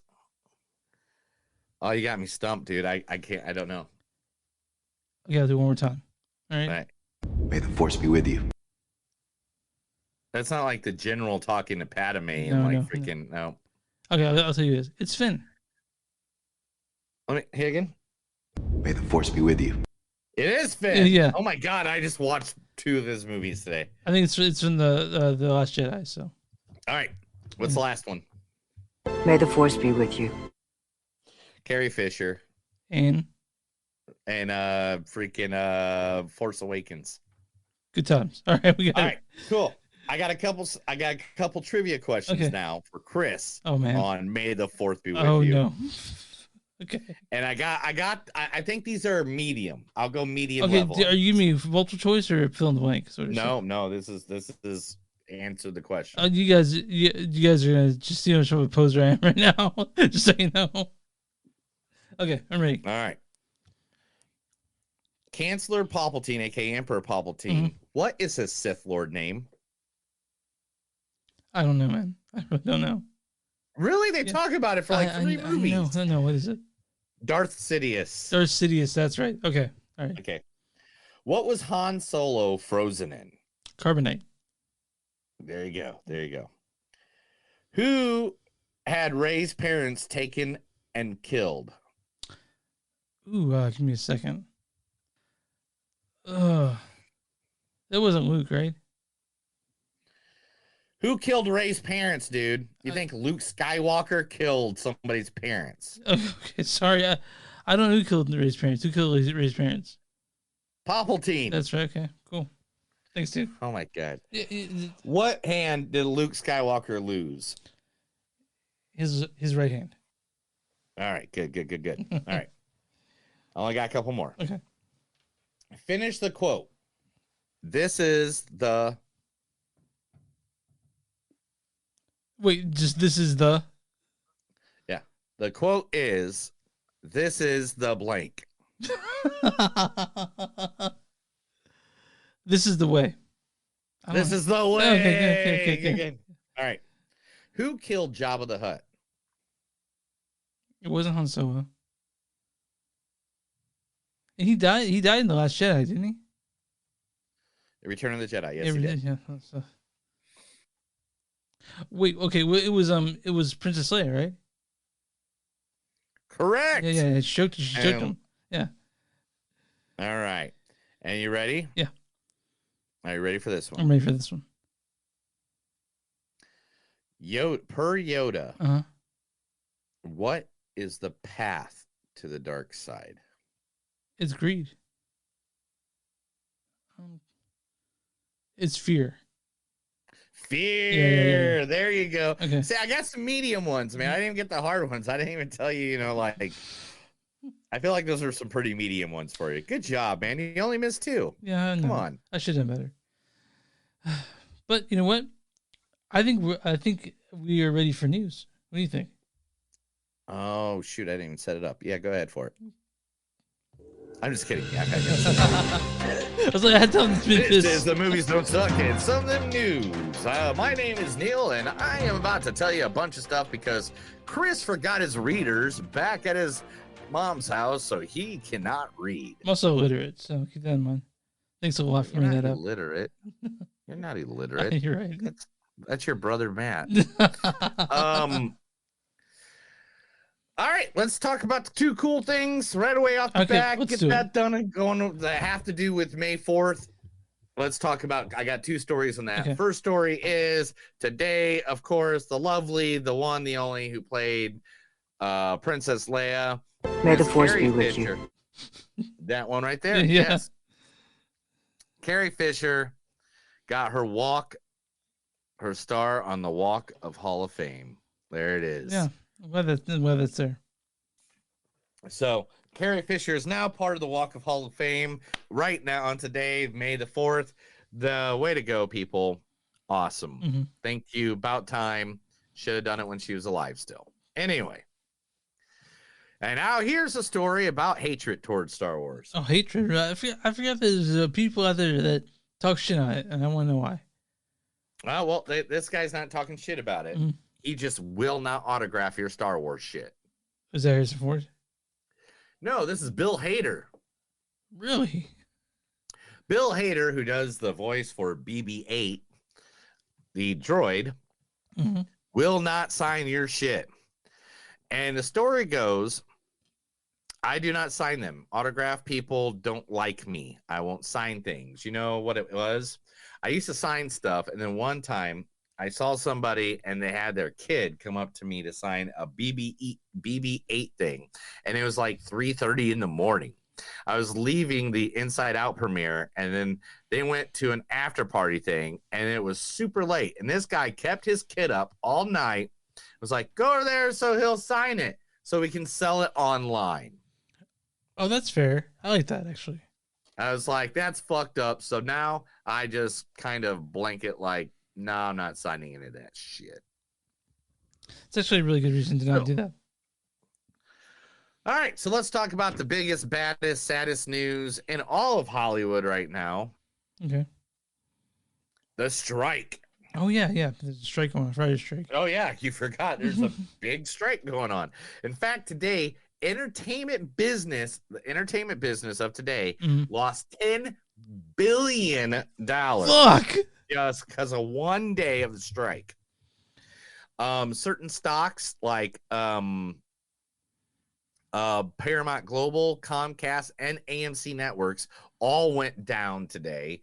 Oh, you got me stumped, dude. I can't. I don't know. I gotta do it one more time. All right. All right. May the Force be with you. That's not like the general talking to Padme and No, like no, freaking no. Okay, I'll tell you this. It's Finn. Let me hear again. May the Force be with you. It is Finn. Yeah. Oh my god, I just watched 2 of his movies today. I think it's from the Last Jedi. So. All right. What's the last one? May the Force be with you. Carrie Fisher And freaking Force Awakens. good times. All right, we got All it. right, cool. I got a couple trivia questions now for Chris. Oh, man. On May the 4th be with Oh you. no. Okay. And I think these are medium. I'll go medium Okay. level. Are you giving me multiple choice or fill in the blank? Sort of No, this is answer the question. You guys are gonna just see how much of a poser I am right now. Just so you know. Okay, I'm ready. All right. Chancellor Palpatine, aka Emperor Palpatine. What is his Sith Lord name? I don't know, man. I really don't know. Really? They talk about it for like 3 movies. I know. What is it? Darth Sidious. Darth Sidious. That's right. Okay. All right. Okay. What was Han Solo frozen in? Carbonite. There you go. Who had Rey's parents taken and killed? Ooh, give me a second. That wasn't Luke, right? Who killed Rey's parents, dude? You think Luke Skywalker killed somebody's parents? Okay, sorry. I don't know who killed Rey's parents. Who killed Rey's parents? Palpatine. That's right. Okay, cool. Thanks, dude. Oh my god. What hand did Luke Skywalker lose? His right hand. All right, good. All right. I only got a couple more. Okay. Finish the quote. This is the... Wait, just this is the... Yeah. The quote is, this is the blank. This is the way. This is the way. Okay. All right. Who killed Jabba the Hutt? It wasn't Han Solo. And he died in The Last Jedi, didn't he? The Return of the Jedi. Yes, he did. Yeah. Wait, okay. It was Princess Leia, right? Correct. Yeah. She choked him. Yeah. All right. And you ready? Yeah. Are you ready for this one? I'm ready for this one. Per Yoda, Uh-huh. what is the path to the dark side? It's greed. It's fear. Fear. Yeah. There you go. Okay. See, I got some medium ones, man. I didn't even get the hard ones. I didn't even tell you, like, I feel like those are some pretty medium ones for you. Good job, man. You only missed 2. Yeah, Come on. I should have done better. But you know what? I think we are ready for news. What do you think? Oh, shoot. I didn't even set it up. Yeah, go ahead for it. I'm just kidding. Yeah, I was like, I had to This is the Movies Don't Suck and Some of Them News. My name is Neil, and I am about to tell you a bunch of stuff because Chris forgot his readers back at his mom's house, so he cannot read. I'm also illiterate, so keep that in mind. Thanks a lot for bringing that up. Illiterate. You're not illiterate. You're right. That's your brother Matt. All right, let's talk about the 2 cool things right away off the bat. Get that done and going that have to do with May 4th. Let's talk about, I got 2 stories on that. Okay. First story is today, of course, the lovely, the one, the only who played Princess Leia. May the Force be with you. That one right there. Yeah. Yes. Carrie Fisher got her star on the Walk of Hall of Fame. There it is. Yeah. Whether it's there. So Carrie Fisher is now part of the Walk of Hall of Fame right now on today, May the 4th. The way to go, people. Awesome. Mm-hmm. Thank you. About time. Should have done it when she was alive still. Anyway. And now here's a story about hatred towards Star Wars. Oh, hatred. I forgot there's people out there that talk shit on it, and I want to know why. Well, this guy's not talking shit about it. Mm-hmm. He just will not autograph your Star Wars shit. Is that Harrison Ford? No, this is Bill Hader. Really? Bill Hader, who does the voice for BB-8, the droid, will not sign your shit. And the story goes, I do not sign them. Autograph people don't like me. I won't sign things. You know what it was? I used to sign stuff, and then one time I saw somebody and they had their kid come up to me to sign a BB-8 thing. And it was like 3:30 in the morning. I was leaving the Inside Out premiere, and then they went to an after party thing, and it was super late. And this guy kept his kid up all night. Was like, go over there so he'll sign it so we can sell it online. Oh, that's fair. I like that, actually. I was like, that's fucked up. So now I just kind of blanket like, no, I'm not signing any of that shit. It's actually a really good reason to not do that. All right, so let's talk about the biggest, baddest, saddest news in all of Hollywood right now. Okay. The strike. Oh, yeah. There's a strike going on, Friday strike. Oh, yeah, you forgot. There's a big strike going on. In fact, today, the entertainment business of today lost $10 billion. Fuck! Just because of one day of the strike. Certain stocks like Paramount Global, Comcast, and AMC Networks all went down today.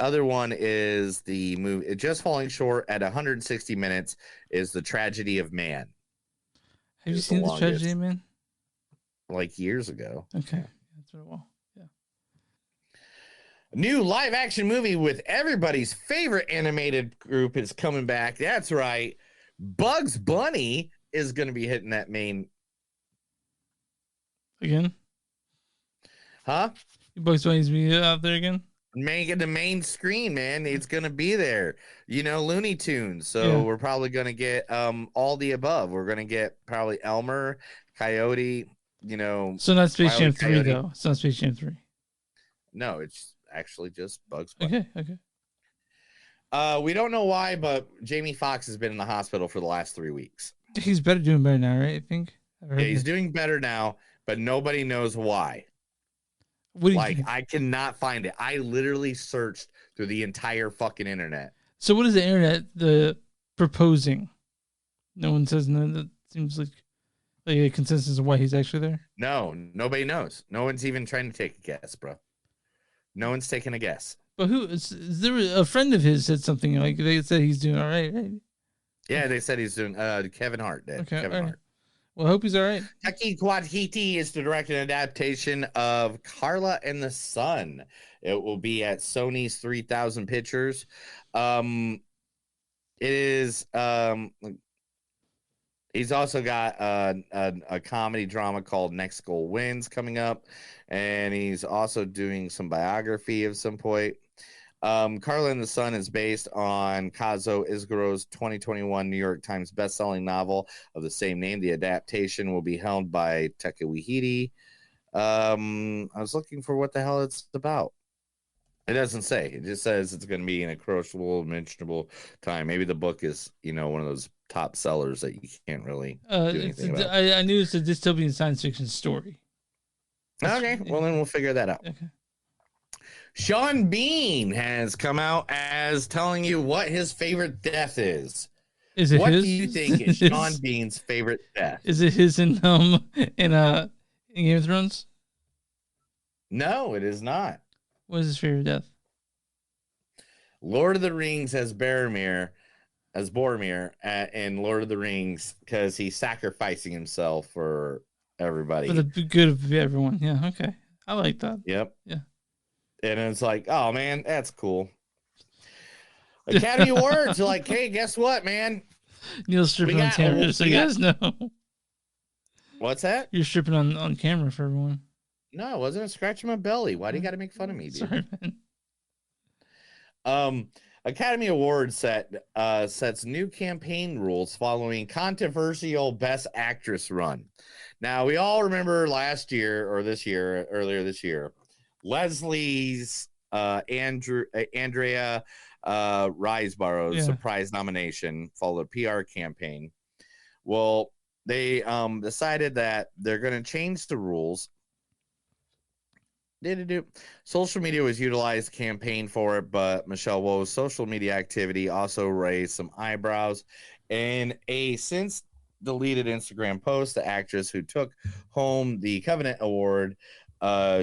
other one is the movie just falling short at 160 minutes is The Tragedy of Man. Have you seen The Tragedy of Man? Like years ago. Okay. That's what well. Yeah. New live action movie with everybody's favorite animated group is coming back. That's right. Bugs Bunny is going to be hitting that main. Again? Huh? Bugs Bunny's be out there again? Making the main screen, man. It's going to be there. You know, Looney Tunes. So we're probably going to get all the above. We're going to get probably Elmer, Coyote, you know. So not Space Jam 3, though. It's not Space Jam 3. No, it's actually just Bugs Bunny. Okay. We don't know why, but Jamie Foxx has been in the hospital for the last 3 weeks. He's doing better now, right? I think. Yeah, he's doing better now, but nobody knows why. I cannot find it. I literally searched through the entire fucking internet. So what is the internet proposing? No one says no. That seems like a consensus of why he's actually there. No, nobody knows. No one's even trying to take a guess, bro. No one's taking a guess. But who is there? A friend of his said something like they said he's doing all right. Right? Yeah, they said he's doing. Kevin Hart did. Okay, Kevin Hart. Well, I hope he's all right. Taika Waititi is to direct an adaptation of Carla and the Sun. It will be at Sony's 3000 Pictures. It is. He's also got a comedy drama called Next Goal Wins coming up, and he's also doing some biography of some point. Carla and the Sun is based on Kazuo Ishiguro's 2021 New York Times bestselling novel of the same name. The adaptation will be helmed by Taika Waititi. I was looking for what the hell it's about. It doesn't say. It just says it's going to be an approachable, mentionable time. Maybe the book is, one of those top sellers that you can't really do anything about. I knew it's a dystopian science fiction story. Okay, well then we'll figure that out. Okay. Sean Bean has come out as telling you what his favorite death is. Is it what his? Do you think is Sean Bean's favorite death? Is it his in Game of Thrones? No, it is not. What is his favorite death? Lord of the Rings as Boromir in Lord of the Rings because he's sacrificing himself for everybody. For the good of everyone. Yeah, okay. I like that. Yep. Yeah. And it's like, oh, man, that's cool. Academy Awards are like, hey, guess what, man? Neil's stripping on camera, so you guys know. What's that? You're stripping on camera for everyone. No, I wasn't scratching my belly. Why do you got to make fun of me, dude? Sorry, man. Academy Awards sets new campaign rules following controversial Best Actress run. Now, we all remember earlier this year, Leslie's Andrea Riseborough's surprise nomination followed a PR campaign. Well, they decided that they're going to change the rules. Social media was utilized campaign for it, but Michelle Yeoh's social media activity also raised some eyebrows. In a since deleted Instagram post, the actress who took home the Covenant Award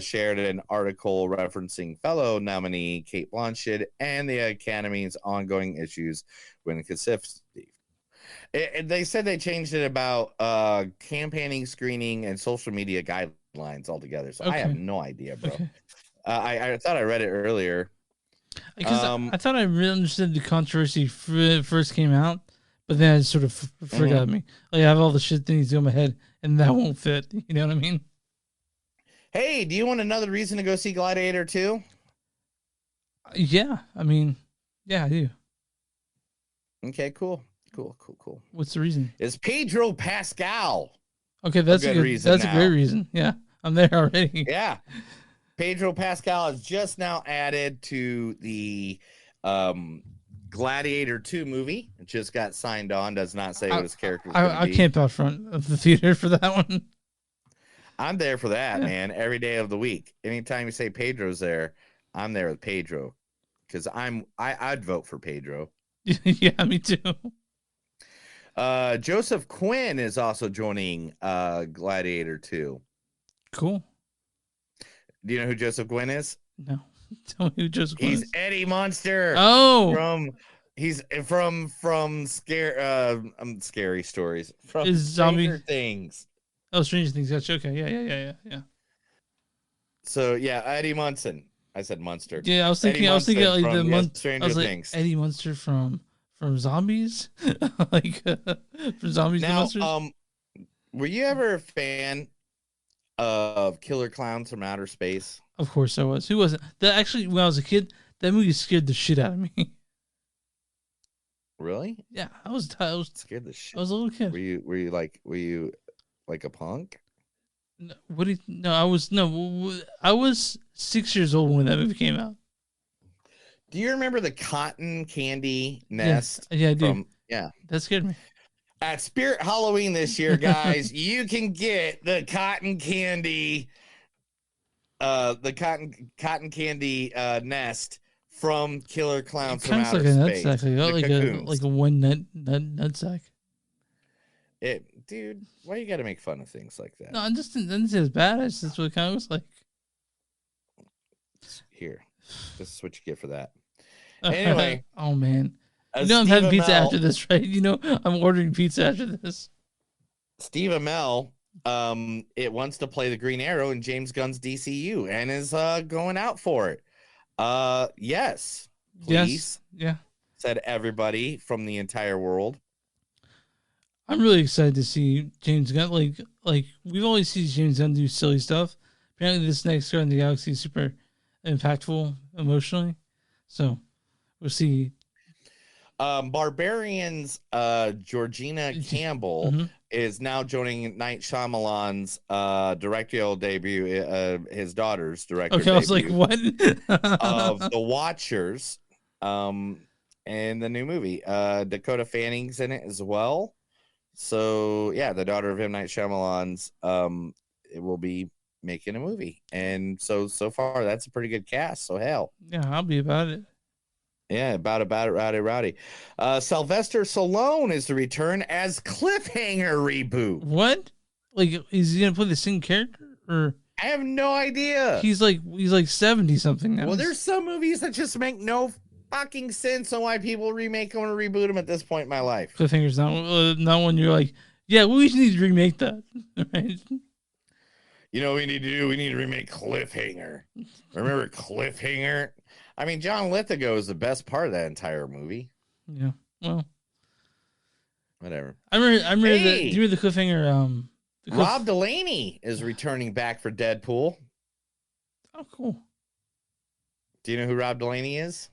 shared an article referencing fellow nominee Kate Blanchett and the Academy's ongoing issues when consistency. They said they changed it about campaigning, screening, and social media guidelines altogether. So I have no idea, bro. Okay. I thought I read it earlier. Because I thought I really understood the controversy first came out, but then it sort of forgot me. Like I have all the shit that needs to go in my head, and that won't fit. You know what I mean? Hey, do you want another reason to go see Gladiator 2? Yeah, I mean, yeah, I do. Okay, cool. What's the reason? It's Pedro Pascal. Okay, that's a good reason. That's a great reason. Yeah, I'm there already. Yeah, Pedro Pascal is just now added to the Gladiator 2 movie. It just got signed on. Does not say what his character. I camped out front of the theater for that one. I'm there for that, man. Every day of the week. Anytime you say Pedro's there, I'm there with Pedro because I'd vote for Pedro. Yeah, me too. Joseph Quinn is also joining Gladiator 2. Cool. Do you know who Joseph Quinn is? No. Tell me who Joseph was. He's Eddie Munster. Oh, he's from scary stories from Is zombie- Stranger Things. oh, Stranger Things. Gotcha. Okay, yeah. So yeah, Eddie Munson. I said Munster. Yeah, I was Eddie thinking like Munson the from, month. Stranger I was like Things. Eddie Munster from Zombies, like from Zombies. Now, the Munsters? were you ever a fan of Killer Clowns from Outer Space? Of course I was. Who wasn't? That actually, when I was a kid, that movie scared the shit out of me. Really? Yeah, I was scared the shit. I was a little kid. Were you like a punk? No, what do you, no, I was 6 years old when that movie came out. Do you remember the cotton candy nest? Yeah, I do. Yeah. That scared me. At Spirit Halloween this year, guys, you can get the cotton candy nest from Killer Clowns from Kind of Outer like a Space. nutsack, like a one nutsack. Dude, why you got to make fun of things like that? No, I just didn't say it's bad. That's what it kind of was like. Here, this is what you get for that. Anyway, oh man, you know I'm having pizza after this, right? You know I'm ordering pizza after this. Steve Amell, it wants to play the Green Arrow in James Gunn's DCU and is going out for it. Yes, please. Yes, yeah. Said everybody from the entire world. I'm really excited to see James Gunn. Like we've always seen James Gunn do silly stuff. Apparently, this next Guardians of the Galaxy is super impactful emotionally. So we'll see. Barbarians, Georgina Campbell is now joining Night Shyamalan's directorial debut, his daughter's director. Okay, I was like, what? Of The Watchers, and the new movie. Dakota Fanning's in it as well. So yeah, the daughter of M. Night Shyamalan's, it will be making a movie, and so far that's a pretty good cast. So hell, yeah, I'll be about it. Yeah, about it, rowdy. Sylvester Stallone is to return as Cliffhanger reboot. What? Like, is he gonna play the same character, or I have no idea. He's like 70 something now. Well, there's some movies that just make no fucking sense on why people remake them or reboot them at this point in my life. Cliffhanger's not when you're like, yeah, we need to remake that, right? You know what we need to do? We need to remake Cliffhanger. Remember Cliffhanger? I mean, John Lithgow is the best part of that entire movie. Yeah. Well, whatever. I remember do you remember the Cliffhanger? Rob Delaney is returning back for Deadpool. Oh, cool. Do you know who Rob Delaney is?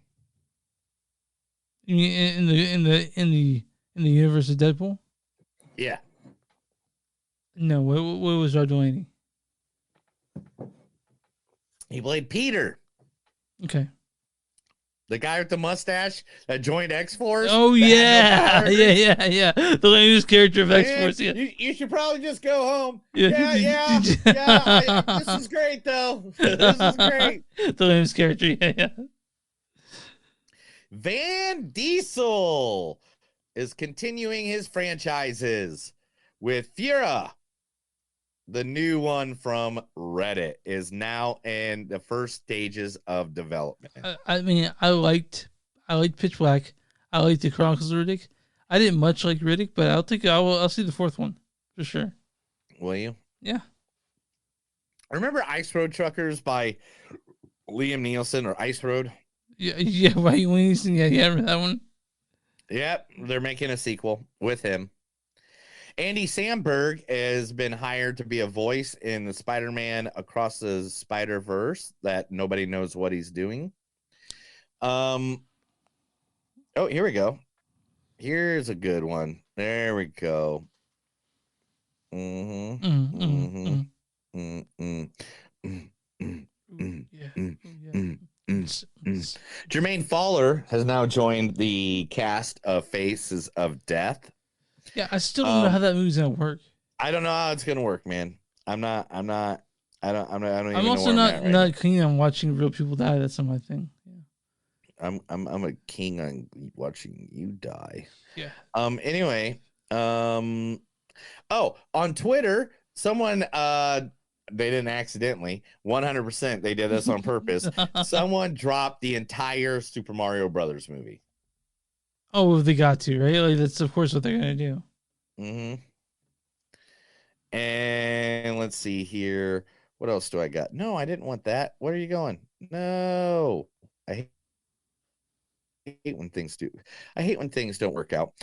You mean in the universe of Deadpool? Yeah. No. What was Rob Delaney? He played Peter. Okay. The guy with the mustache that joined X-Force. Oh, yeah. Yeah. The latest character of X-Force. Yeah. You should probably just go home. Yeah. Yeah. This is great, though. This is great. The latest character. Yeah. Van Diesel is continuing his franchises with Fura. The new one from Reddit is now in the first stages of development. I mean, I liked Pitch Black. I liked the Chronicles of Riddick. I didn't much like Riddick, but I'll see the fourth one for sure. Will you? Yeah. Remember Ice Road Truckers by Liam Neeson or Ice Road? Yeah. Why you Neeson? Yeah. Remember that one? Yep, they're making a sequel with him. Andy Samberg has been hired to be a voice in the Spider-Man Across the Spider-Verse that nobody knows what he's doing. Oh, here we go. Here's a good one. There we go. Jermaine Fowler has now joined the cast of Faces of Death. Yeah, I still don't know how that movie's gonna work. I don't know how it's gonna work, man. I'm also not keen on watching real people die. That's not my thing. Yeah. I'm a king on watching you die. Yeah. Anyway, on Twitter, someone they didn't accidentally. 100% they did this on purpose. Someone dropped the entire Super Mario Brothers movie. Oh, they got to, right? Like that's of course what they're gonna do. Mm-hmm. And let's see here. What else do I got? No, I didn't want that. Where are you going? No. I hate when things do. I hate when things don't work out.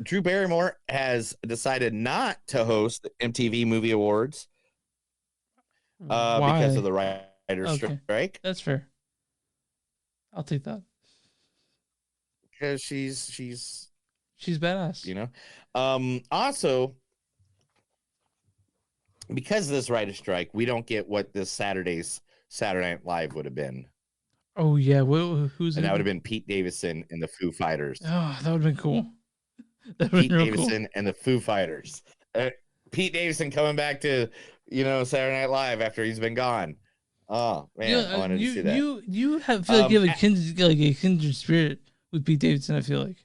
Drew Barrymore has decided not to host the MTV Movie Awards because of the writer's strike. That's fair. I'll take that. Because she's badass. You know. Also, because of this writer's strike, we don't get what this Saturday's Saturday Night Live would have been. Oh yeah, who's and that would have been Pete Davidson and the Foo Fighters. Oh, that would have been cool. Pete Davidson and the Foo Fighters. Pete Davidson coming back to Saturday Night Live after he's been gone. Oh man, I wanted to see that. You feel like you have a kindred spirit with Pete Davidson. I feel like.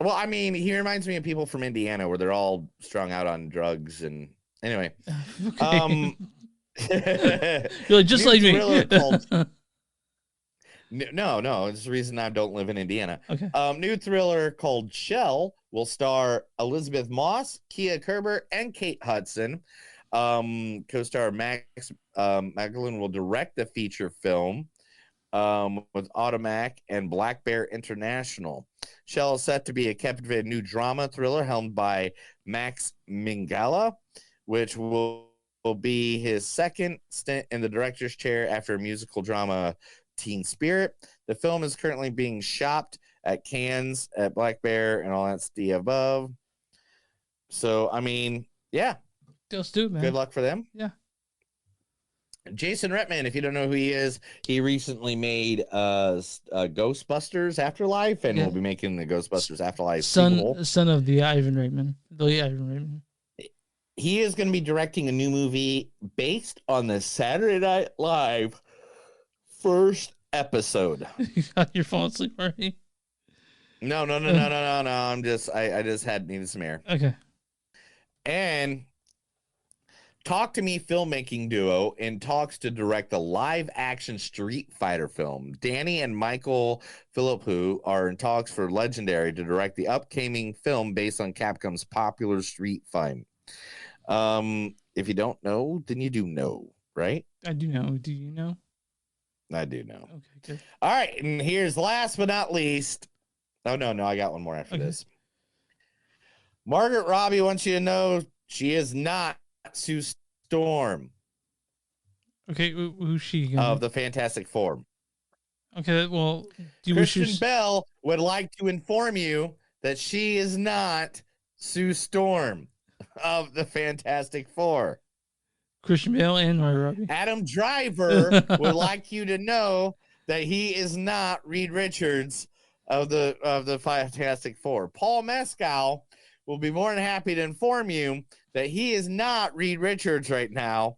Well, I mean, he reminds me of people from Indiana where they're all strung out on drugs and anyway. Okay. You're like, just like me. No, it's the reason I don't live in Indiana. Okay. New thriller called Shell will star Elizabeth Moss, Kia Kerber, and Kate Hudson. Co-star Max Magdalene will direct the feature film with Automac and Black Bear International. Shell is set to be a captivating new drama thriller helmed by Max Minghella, which will be his second stint in the director's chair after a musical drama Teen Spirit. The film is currently being shopped at Cannes, at Black Bear, and all that's the above. So, I mean, yeah. Let's do it, man. Good luck for them. Yeah. Jason Reitman, if you don't know who he is, he recently made Ghostbusters Afterlife, and will be making the Ghostbusters Afterlife sequel. Son of the Ivan Reitman. The late Ivan Reitman. He is going to be directing a new movie based on the Saturday Night Live first episode. You got your phone asleep already? No. I just needed some air. Okay. And Talk to Me filmmaking duo in talks to direct a live-action Street Fighter film. Danny and Michael Philippou are in talks for Legendary to direct the upcoming film based on Capcom's popular Street Fight. If you don't know, then you do know, right? I do know. Do you know? I do know. Okay, good. All right, and here's last but not least. Oh, no, I got one more after this. Margaret Robbie wants you to know she is not Sue Storm. Okay, who's she? Of the Fantastic Four. Okay, well, Christian Bell would like to inform you that she is not Sue Storm of the Fantastic Four. Christian Bale and Margaret Robbie. Adam Driver would like you to know that he is not Reed Richards of the Fantastic Four. Paul Mescal will be more than happy to inform you that he is not Reed Richards right now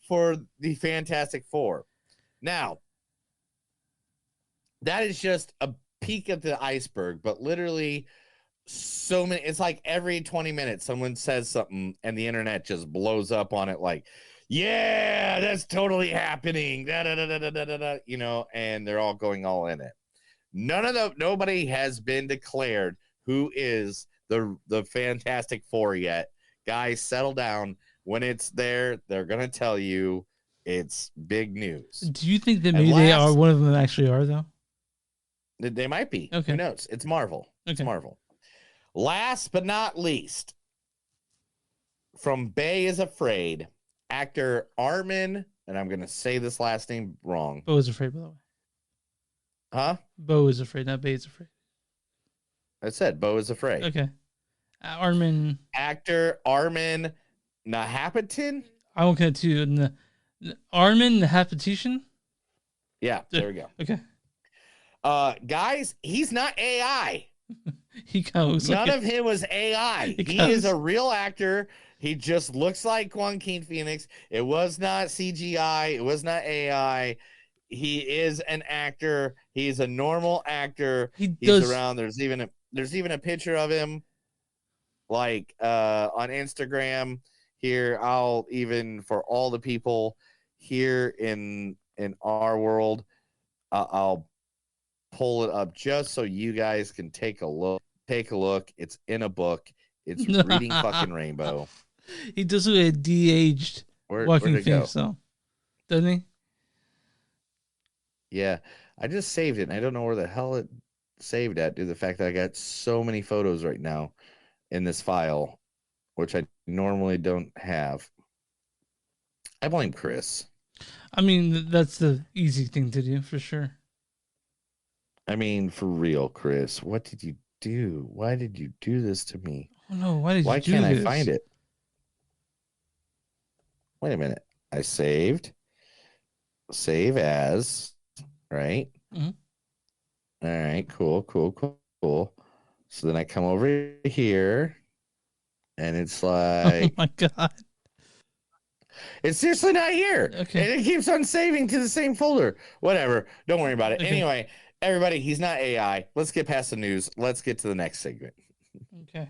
for the Fantastic Four. Now, that is just a peek of the iceberg, but literally so many, it's like every 20 minutes someone says something and the internet just blows up on it like, yeah, that's totally happening, and they're all going all in it. Nobody has been declared who is the Fantastic Four yet. Guys, settle down. When it's there, they're gonna tell you. It's big news. Do you think that maybe they are one of them actually are though? They might be. Okay. Who knows? It's Marvel. Okay. It's Marvel. Last but not least, from Beau Is Afraid, actor Armin, and I'm gonna say this last name wrong. Beau Is Afraid, by the way. Huh? Beau Is Afraid, not Beau Is Afraid. I said Beau Is Afraid. Okay. Armin. Actor Armin Nahapitin? I won't get to Armin Nahapitin? Yeah, there we go. Okay. Guys, he's not AI. He kind of looks None like of him was AI. He is a real actor. He just looks like Joaquin Phoenix. It was not CGI. It was not AI. He is an actor. He's a normal actor. He's around. There's even a picture of him, like on Instagram. here, I'll even for all the people here in our world, I'll pull it up just so you guys can take a look. It's in a book. It's Reading Fucking Rainbow. He does look like a de-aged Joaquin Phoenix, though, doesn't he? Yeah, I just saved it, and I don't know where the hell it saved at due to the fact that I got so many photos right now in this file, which I normally don't have. I blame Chris. I mean, that's the easy thing to do, for sure. I mean, for real, Chris, what did you do? Why did you do this to me? Oh, no, why can't I find it? Wait a minute. I saved. Save as. Right? Mm-hmm. All right, cool. So then I come over here, and it's like... Oh, my God. It's seriously not here. Okay. And it keeps on saving to the same folder. Whatever. Don't worry about it. Okay. Anyway, everybody, he's not AI. Let's get past the news. Let's get to the next segment. Okay.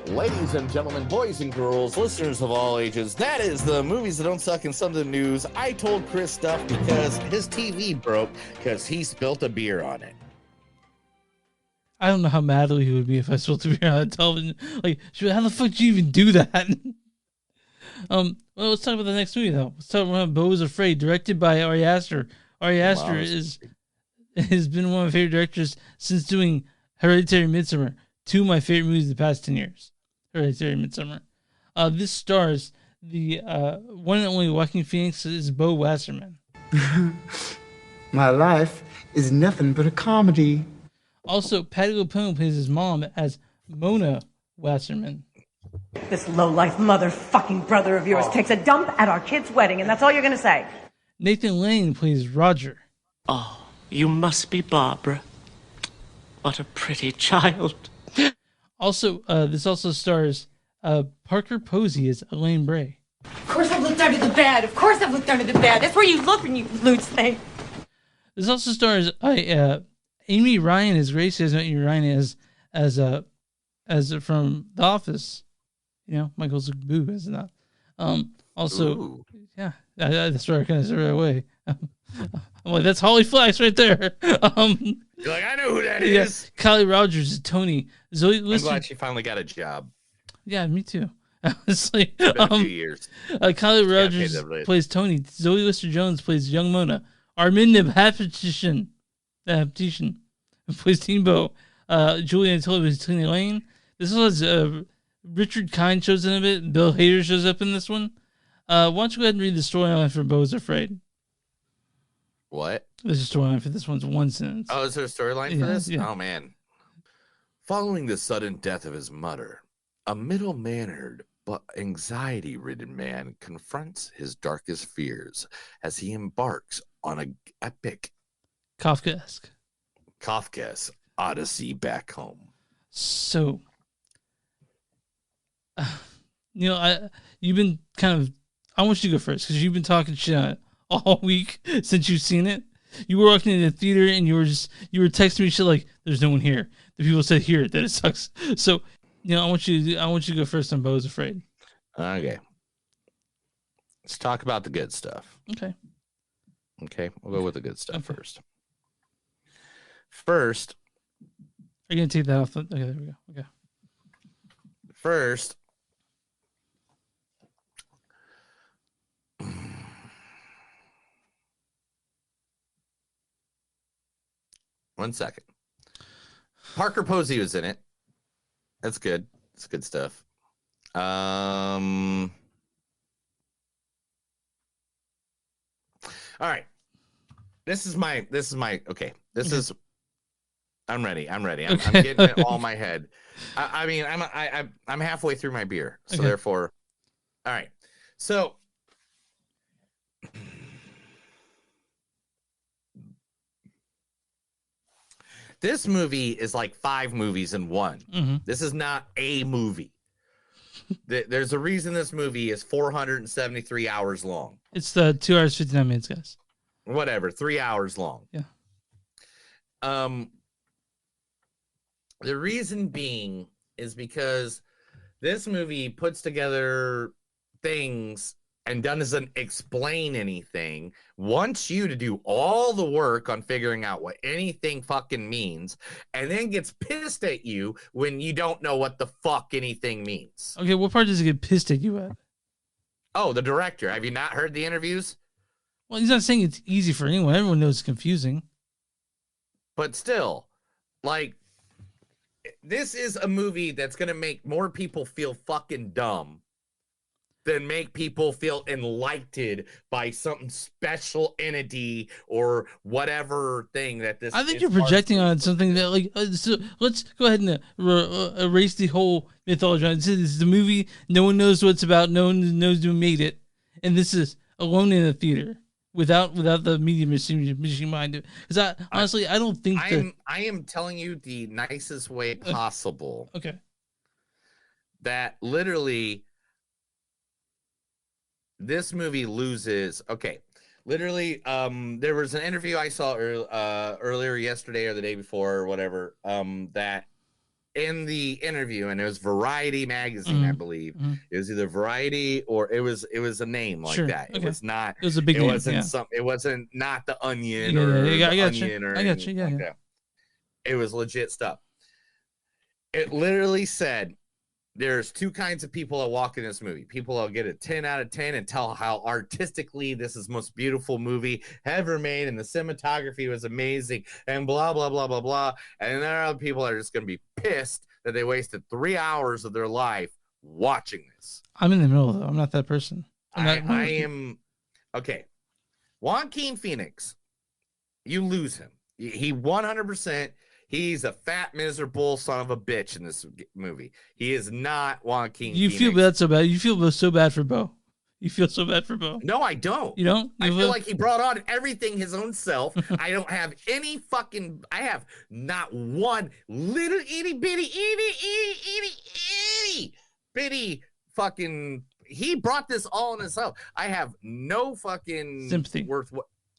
Ladies and gentlemen, boys and girls, listeners of all ages, that is the Movies That Don't Suck and Some of the News. I told Chris stuff because his TV broke because he spilled a beer on it. I don't know how mad he would be if I spilled a beer on the television. Like, how the fuck do you even do that? Well, let's talk about the next movie, though. Let's talk about Beau Is Afraid, directed by Ari Aster. Ari Aster has been one of my favorite directors since doing Hereditary and Midsommar, two of my favorite movies of the past 10 years. Hereditary and Midsommar. This stars the one and only Joaquin Phoenix is Beau Wassermann. My life is nothing but a comedy. Also, Patti LuPone plays his mom as Mona Wassermann. This low-life motherfucking brother of yours takes a dump at our kid's wedding, and that's all you're gonna say. Nathan Lane plays Roger. Oh, you must be Barbara. What a pretty child. Also, this also stars Parker Posey as Elaine Bray. Of course I've looked under the bed. That's where you look when you loot thing. This also stars Amy Ryan as Grace, as Amy Ryan as from The Office. You know, Michael's a boo, isn't that? Also, Ooh. Yeah, that's where I kind of said right away. I'm like, that's Holly Flax right there. You're like, I know who that is. Kylie Rogers is Tony. Zoe Lister. I'm glad she finally got a job. Yeah, me too. Honestly, It's been a few years. Kylie Rogers plays Tony. Zoe Lister-Jones plays young Mona. Armin Haptitian plays Teen Beau. Julia Antilli plays Tina Lane. This was Richard Kind shows in a bit. Bill Hader shows up in this one. Why don't you go ahead and read the storyline for Beau Is Afraid? What? There's a storyline for this one's one sentence. Oh, is there a storyline for this? Yeah. Oh, man. Following the sudden death of his mother, a middle-mannered but anxiety-ridden man confronts his darkest fears as he embarks on an epic Kafkaesque odyssey back home. So, you've been kind of... I want you to go first because you've been talking shit on it all week since you've seen it. You were walking in the theater and you were texting me shit like, "There's no one here." The people said here that it sucks. So, I want you to go first on Beau Is Afraid. Okay. Let's talk about the good stuff. Okay, we'll go with the good stuff first. First, are you gonna take that off? Okay, there we go. Okay. First, one second. Parker Posey was in it. That's good. It's good stuff. All right. This is my okay. I'm ready. I'm getting it all in my head. I'm halfway through my beer, so therefore, all right. So this movie is like 5 movies in one. Mm-hmm. This is not a movie. There's a reason this movie is 473 hours long. It's the 2 hours 59 minutes, guys. Whatever, 3 hours long. Yeah. The reason being is because this movie puts together things and doesn't explain anything, wants you to do all the work on figuring out what anything fucking means, and then gets pissed at you when you don't know what the fuck anything means. Okay, what part does he get pissed at you at? Oh, the director. Have you not heard the interviews? Well, he's not saying it's easy for anyone. Everyone knows it's confusing. But still, like, this is a movie that's going to make more people feel fucking dumb than make people feel enlightened by some special entity or whatever thing that this. I think you're projecting on something that, like, so let's go ahead and erase the whole mythology. This is the movie. No one knows what it's about. No one knows who made it, and this is alone in a theater without the media machine behind it. Because honestly, I don't think I am telling you the nicest way possible. Okay. That literally. This movie loses. Okay, literally, there was an interview I saw earlier yesterday or the day before or whatever. That in the interview, and it was Variety magazine, I believe. It was either Variety or it was a name like that. It was not. It was a big it name. Wasn't it wasn't not the Onion Yeah, or yeah, I got you. Onion or I got you. Yeah, like yeah. that. It was legit stuff. It literally said. There's two kinds of people that walk in this movie. People that'll get a 10 out of 10 and tell how artistically this is the most beautiful movie ever made and the cinematography was amazing and blah, blah, blah, blah, blah. And there are other people that are just going to be pissed that they wasted 3 hours of their life watching this. I'm in the middle, though. I'm not that person. I am... Okay. Joaquin Phoenix, you lose him. He 100%... He's a fat, miserable son of a bitch in this movie. He is not Joaquin You Phoenix. feel bad so bad. You feel so bad for Beau. You feel so bad for Beau. No, I don't. You don't? I feel like he brought on everything his own self. I don't have any fucking... I have not one little itty bitty fucking... He brought this all on himself. I have no fucking... Sympathy.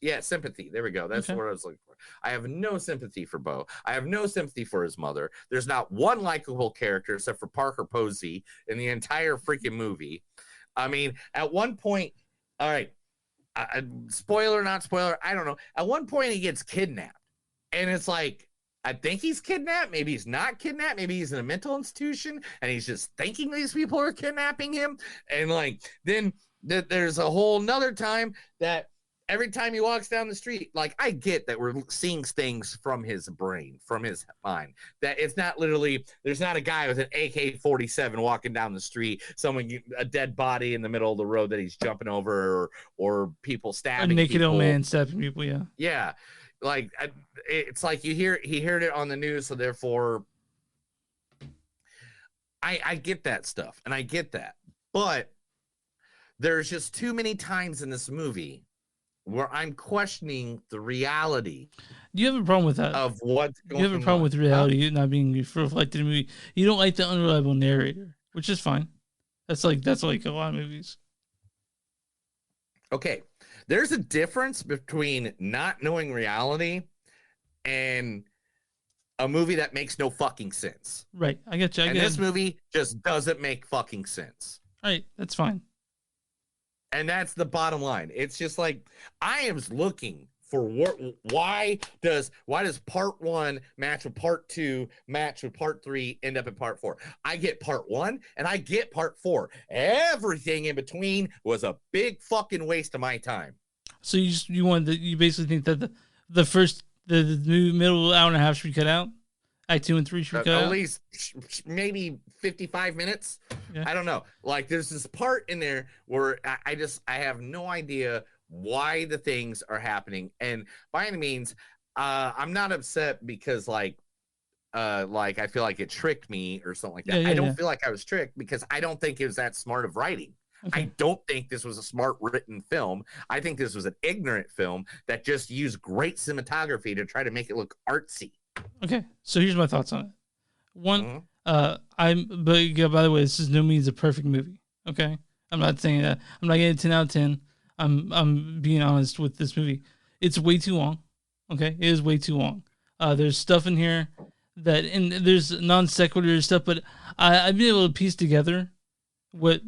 Yeah, sympathy. There we go. That's what I was looking for. I have no sympathy for Beau. I have no sympathy for his mother. There's not one likable character except for Parker Posey in the entire freaking movie. I mean, at one point, all right, spoiler, not spoiler, I don't know. At one point, he gets kidnapped. And it's like, I think he's kidnapped. Maybe he's not kidnapped. Maybe he's in a mental institution and he's just thinking these people are kidnapping him. And like, then there's a whole nother time that every time he walks down the street, like, I get that we're seeing things from his brain, from his mind, that it's not literally, there's not a guy with an AK-47 walking down the street, a dead body in the middle of the road that he's jumping over, or people stabbing a naked people. old man stabbing people, yeah. Yeah. Like, it's like he heard it on the news, so therefore, I get that stuff, and I get that. But there's just too many times in this movie where I'm questioning the reality. Do you have a problem with that? Of what's going on? You have a problem with reality not being reflected in the movie. You don't like the unreliable narrator, which is fine. That's like a lot of movies. Okay. There's a difference between not knowing reality and a movie that makes no fucking sense. Right. I get you. And this movie just doesn't make fucking sense. All right. That's fine. And that's the bottom line. It's just like, I am looking for why does part 1 match with part 2, match with part 3, end up in part 4? I get part 1 and I get part 4. Everything in between was a big fucking waste of my time. So you basically think that the middle hour and a half should be cut out? Act 2 and 3 should be cut out? At least maybe 55 minutes. Yeah. I don't know. Like, there's this part in there where I have no idea why the things are happening. And by any means, I'm not upset because like I feel like it tricked me or something like that. I don't feel like I was tricked because I don't think it was that smart of writing. Okay. I don't think this was a smart written film. I think this was an ignorant film that just used great cinematography to try to make it look artsy. Okay, so here's my thoughts on it. One, but by the way, this is no means a perfect movie. Okay, I'm not saying that. I'm not getting 10 out of 10. I'm being honest with this movie. It's way too long. Okay, it is way too long. There's stuff in here that, and there's non sequitur stuff, but I've been able to piece together what,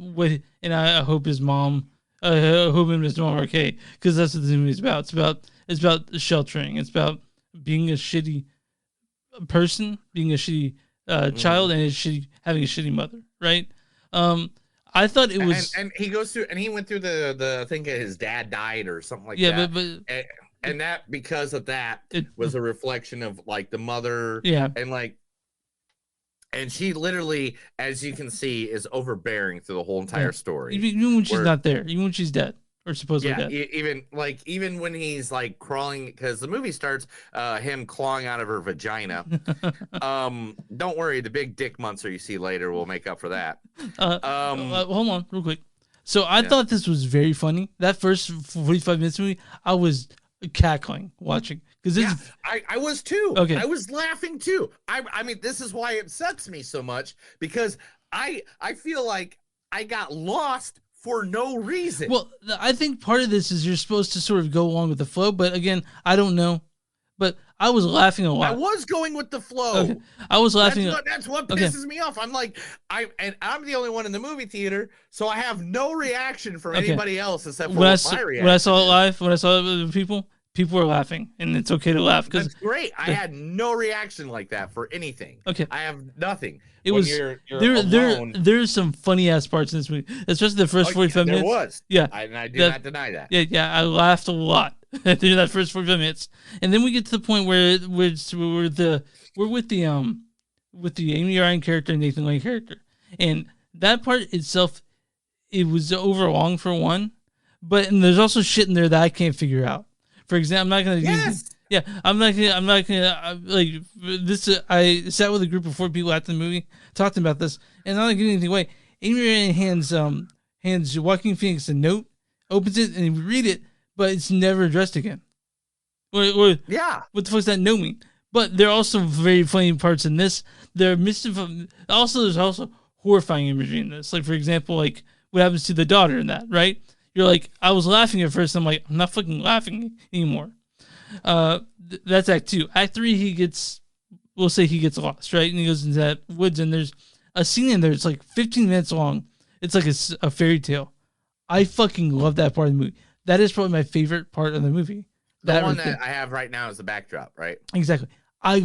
and I hope his mom, I hope him and his mom are okay, because that's what the movie is about. It's about sheltering. It's about being a shitty person, being a shitty child, and having a shitty mother, right? I thought it was, and he goes through, and he went through the I think his dad died or something like that. Yeah, but and that, because of that, was a reflection of like the mother. Yeah. And she literally, as you can see, is overbearing through the whole entire story. Even when she's not there, even when she's dead or supposedly dead. Even when he's like crawling, because the movie starts him clawing out of her vagina. Don't worry, the big dick monster you see later will make up for that. Hold on, real quick. So I thought this was very funny. That first 45 minutes movie, I was cackling watching, because I was too. Okay, I was laughing too. I mean, this is why it upsets me so much, because I feel like I got lost for no reason. Well, I think part of this is you're supposed to sort of go along with the flow, but again, I don't know. But I was laughing a lot. I was going with the flow. Okay. I was laughing. That's what pisses me off. I'm like, I'm the only one in the movie theater, so I have no reaction from anybody else except for my reaction. When I saw it live, when I saw it with people were laughing, and it's okay to laugh. That's great. I had no reaction like that for anything. Okay, I have nothing. It was there's some funny ass parts in this movie, especially the first 45 minutes. There was, and I do not deny that. Yeah, I laughed a lot through that first 45 minutes, and then we get to the point where we're with the Amy Ryan character and Nathan Lane character, and that part itself, it was over long for one, and there's also shit in there that I can't figure out. For example, I'm not gonna. Yeah, I'm not gonna like this. I sat with a group of 4 people after the movie, talking about this, and I'm not giving anything away. Amy Ryan hands Joaquin Phoenix a note, opens it, and we read it, but it's never addressed again. What the fuck's that note mean? But there are also very funny parts in this. There's also horrifying imagery in this. Like, for example, like what happens to the daughter in that, right? You're like, I was laughing at first. I'm like, I'm not fucking laughing anymore. That's Act 2. Act 3, we'll say he gets lost, right? And he goes into that woods, and there's a scene in there. It's like 15 minutes long. It's like a fairy tale. I fucking love that part of the movie. That is probably my favorite part of the movie. The one that I have right now is the backdrop, right? Exactly. I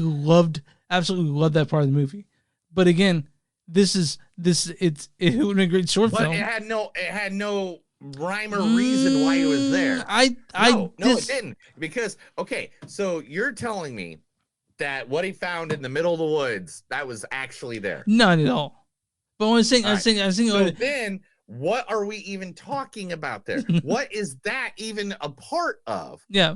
absolutely loved that part of the movie. But again, it would have been a great short film. It had no rhyme or reason why it was there. No, it didn't. Because so you're telling me that what he found in the middle of the woods, that was actually there? Not at all. But I was saying. So then, what are we even talking about there? What is that even a part of? Yeah.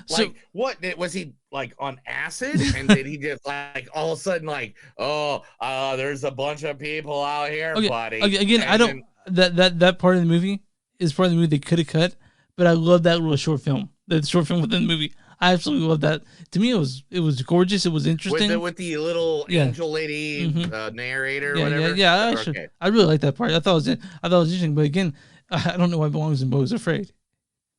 Like, what was he like on acid? And did he just like all of a sudden like, there's a bunch of people out here, buddy? Again, I don't. That part of the movie is part of the movie they could have cut, but I love that little short film. The short film within the movie, I absolutely love that. To me, it was gorgeous. It was interesting with the little angel lady narrator, whatever. Yeah. I really like that part. I thought it was interesting, but again, I don't know why it belongs in Beau Is Afraid.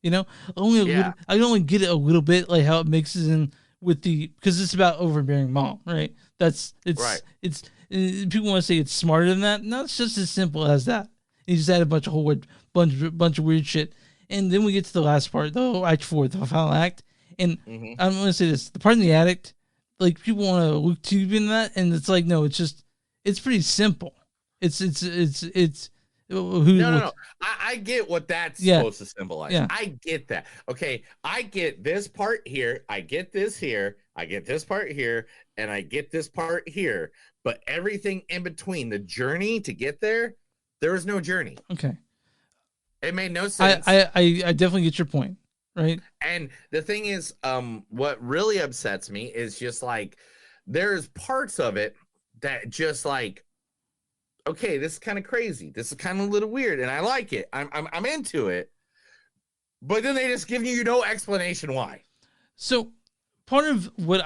You know, I can only get it a little bit, like how it mixes in with because it's about overbearing mom, right? It's people want to say it's smarter than that. No, it's just as simple as that. You just add a bunch of weird shit, and then we get to the last part, though, Act 4, the final act. And I'm going to say this: the part in the attic, like people want to look too deep in that, and it's like, no, it's pretty simple. No. I get what that's supposed to symbolize. Yeah. I get that. Okay, I get this part here. I get this here. I get this part here, and I get this part here. But everything in between, the journey to get there, there was no journey. Okay, it made no sense. I definitely get your point, right? And the thing is, what really upsets me is just like there's parts of it that just like, okay, this is kind of crazy. This is kind of a little weird, and I like it. I'm into it. But then they just give you no explanation why. So part of what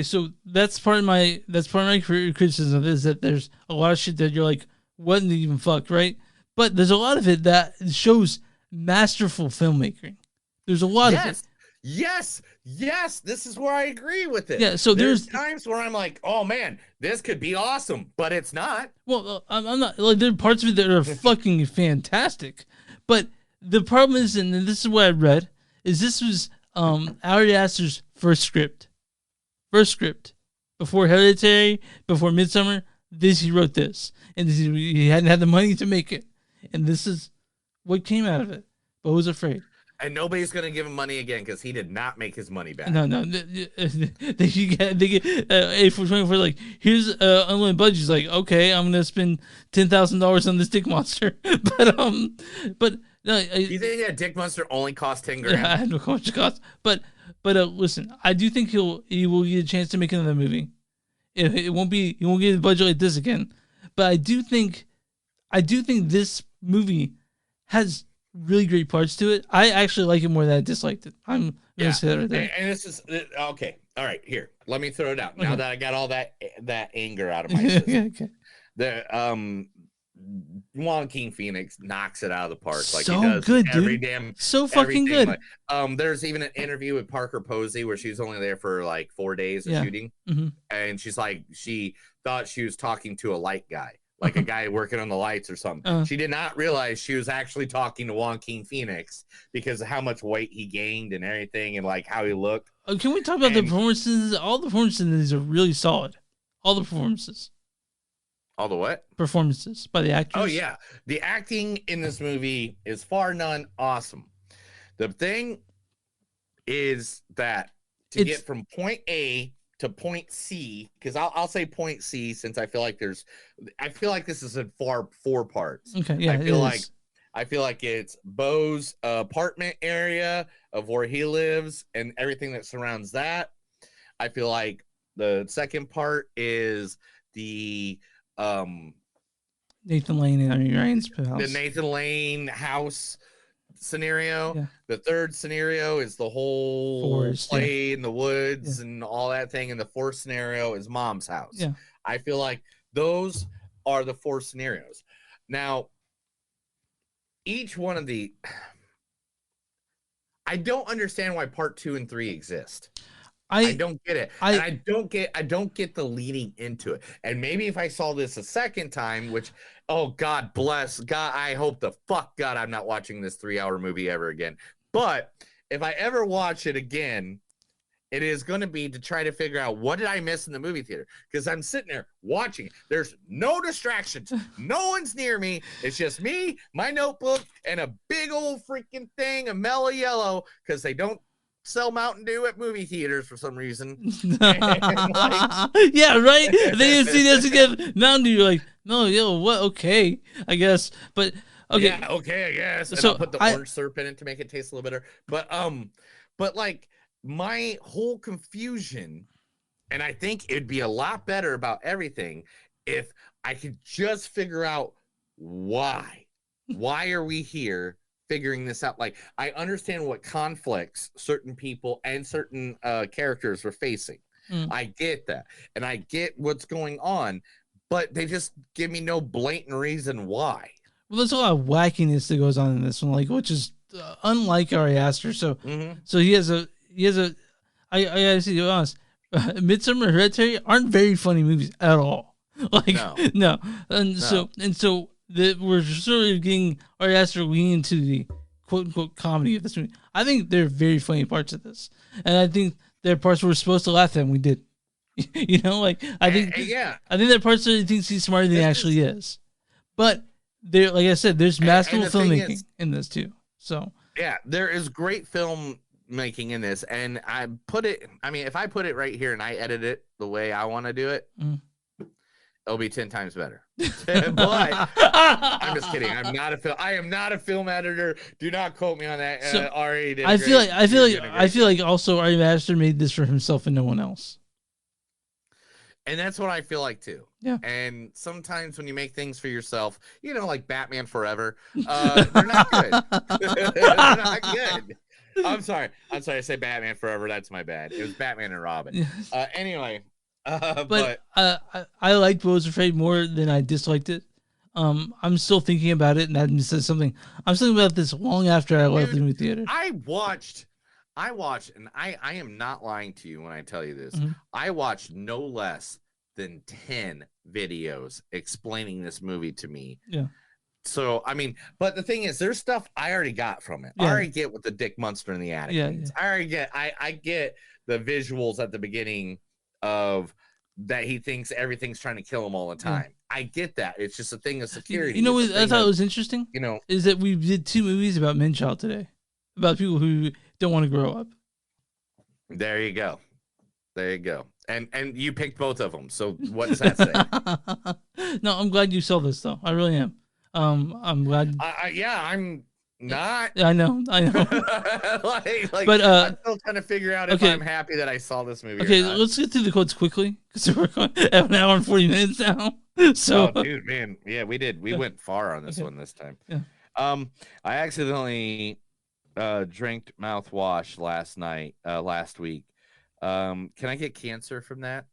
so that's part of my criticism is that there's a lot of shit that you're like, what in the even fuck, right? But there's a lot of it that shows masterful filmmaking. There's a lot of it. Yes, this is where I agree with it. Yeah, so there's times where I'm like, oh man, this could be awesome, but it's not. Well, I'm not like there are parts of it that are fucking fantastic, but the problem is, and this is what I read, is this was Ari Aster's first script before Hereditary, before Midsummer. He wrote this, and he hadn't had the money to make it, and this is what came out of it. Beau Is Afraid. And nobody's gonna give him money again because he did not make his money back. No. They get A24 like, here's unlimited budget. He's like, okay, I'm gonna spend $10,000 on this dick monster. but no, you think that dick monster only cost 10 grand? I don't know how much it costs. But listen, I do think he will get a chance to make another movie. He won't get a budget like this again. But I do think this movie has really great parts to it. I actually like it more than I disliked it. I'm gonna say that right there. And this is okay. All right, here. Let me throw it out. Now that I got all that anger out of my system. Okay. The Joaquin Phoenix knocks it out of the park. Like So he does good, every dude. damn So fucking good. Like, there's even an interview with Parker Posey where she was only there for like 4 days of shooting, and she's like, she thought she was talking to a light guy. Like a guy working on the lights or something. She did not realize she was actually talking to Joaquin Phoenix because of how much weight he gained and everything and like how he looked. Can we talk about the performances? All the performances in these are really solid. All the performances. All the what? Performances by the actors. Oh, yeah. The acting in this movie is far none awesome. The thing is that to get from point A to point C, because I'll say point C since I feel like this is in four parts. Okay, yeah, I feel like it's Beau's apartment area of where he lives and everything that surrounds that. I feel like the second part is the Nathan Lane and Ari Ryan's house. The Nathan Lane house scenario. Yeah. The third scenario is the whole Forest, play in the woods and all that thing. And the fourth scenario is Mom's house. Yeah. I feel like those are the 4 scenarios. Now, each one of I don't understand why part 2 and 3 exist. I don't get it. I don't get the leading into it. And maybe if I saw this a second time, which, oh, God bless God, I hope the fuck God I'm not watching this 3-hour movie ever again. But if I ever watch it again, it is going to be to try to figure out what did I miss in the movie theater? Because I'm sitting there watching it. There's no distractions. No one's near me. It's just me, my notebook, and a big old freaking thing of Mellow Yellow because they don't sell Mountain Dew at movie theaters for some reason. Yeah, right? They didn't see this again. Mountain Dew, you're like, no, yo, what? Okay, I guess. But, okay. Yeah, okay, I guess. And So I'll put the orange syrup in it to make it taste a little better. But like, my whole confusion, and I think it'd be a lot better about everything if I could just figure out why. Why are we here figuring this out? Like, I understand what conflicts certain people and certain characters were facing. I get that. And I get what's going on, but they just give me no blatant reason why. Well, there's a lot of wackiness that goes on in this one, like, which is unlike Ari Aster. So, so he has a. I gotta be honest. Midsummer and Hereditary aren't very funny movies at all. Like, no. So we're sort of getting Ari Aster leaning into the quote unquote comedy of this movie. I think there are very funny parts of this, and I think there are parts where we're supposed to laugh at, and we did. You know, like I think there are parts that he thinks he's smarter than he actually is. But there, like I said, there's masterful filmmaking in this too. So yeah, there is great film making in this, and if I put it right here and I edit it the way I want to do it, it'll be 10 times better. But I'm just kidding. I am not a film editor. Do not quote me on that. So, Ari did I feel like also Ari Aster made this for himself and no one else. And that's what I feel like too. Yeah. And sometimes when you make things for yourself, you know, like Batman Forever, they're not good. They're not good. I'm sorry. I say Batman Forever. That's my bad. It was Batman and Robin. Anyway, but I liked Beau Is Afraid more than I disliked it. I'm still thinking about it, and that says something. I'm thinking about this long after I left the movie theater. I watched I watched, and I am not lying to you when I tell you this. Mhm. I watched no less than 10 videos explaining this movie to me. Yeah. So, I mean, but the thing is, there's stuff I already got from it. Yeah. I already get what the Dick Monster in the attic means. I already get, I get the visuals at the beginning of that he thinks everything's trying to kill him all the time. I get that. It's just a thing of security. You know It's what a I thing thought of, was interesting? You know, is that we did 2 movies about men-child today, about people who don't want to grow up. there you go. There you go. And you picked both of them. So what does that say? No, I'm glad you saw this though. I really am. I'm glad. Yeah, I'm not. I know. like, But, I'm still trying to figure out if okay. I'm happy that I saw this movie. Okay, or not. let's get through the quotes quickly because we're going at an hour and 40 minutes now. So, oh, dude, man, yeah, we did. We went far on this one this time. Yeah. I accidentally drank mouthwash last week. Can I get cancer from that?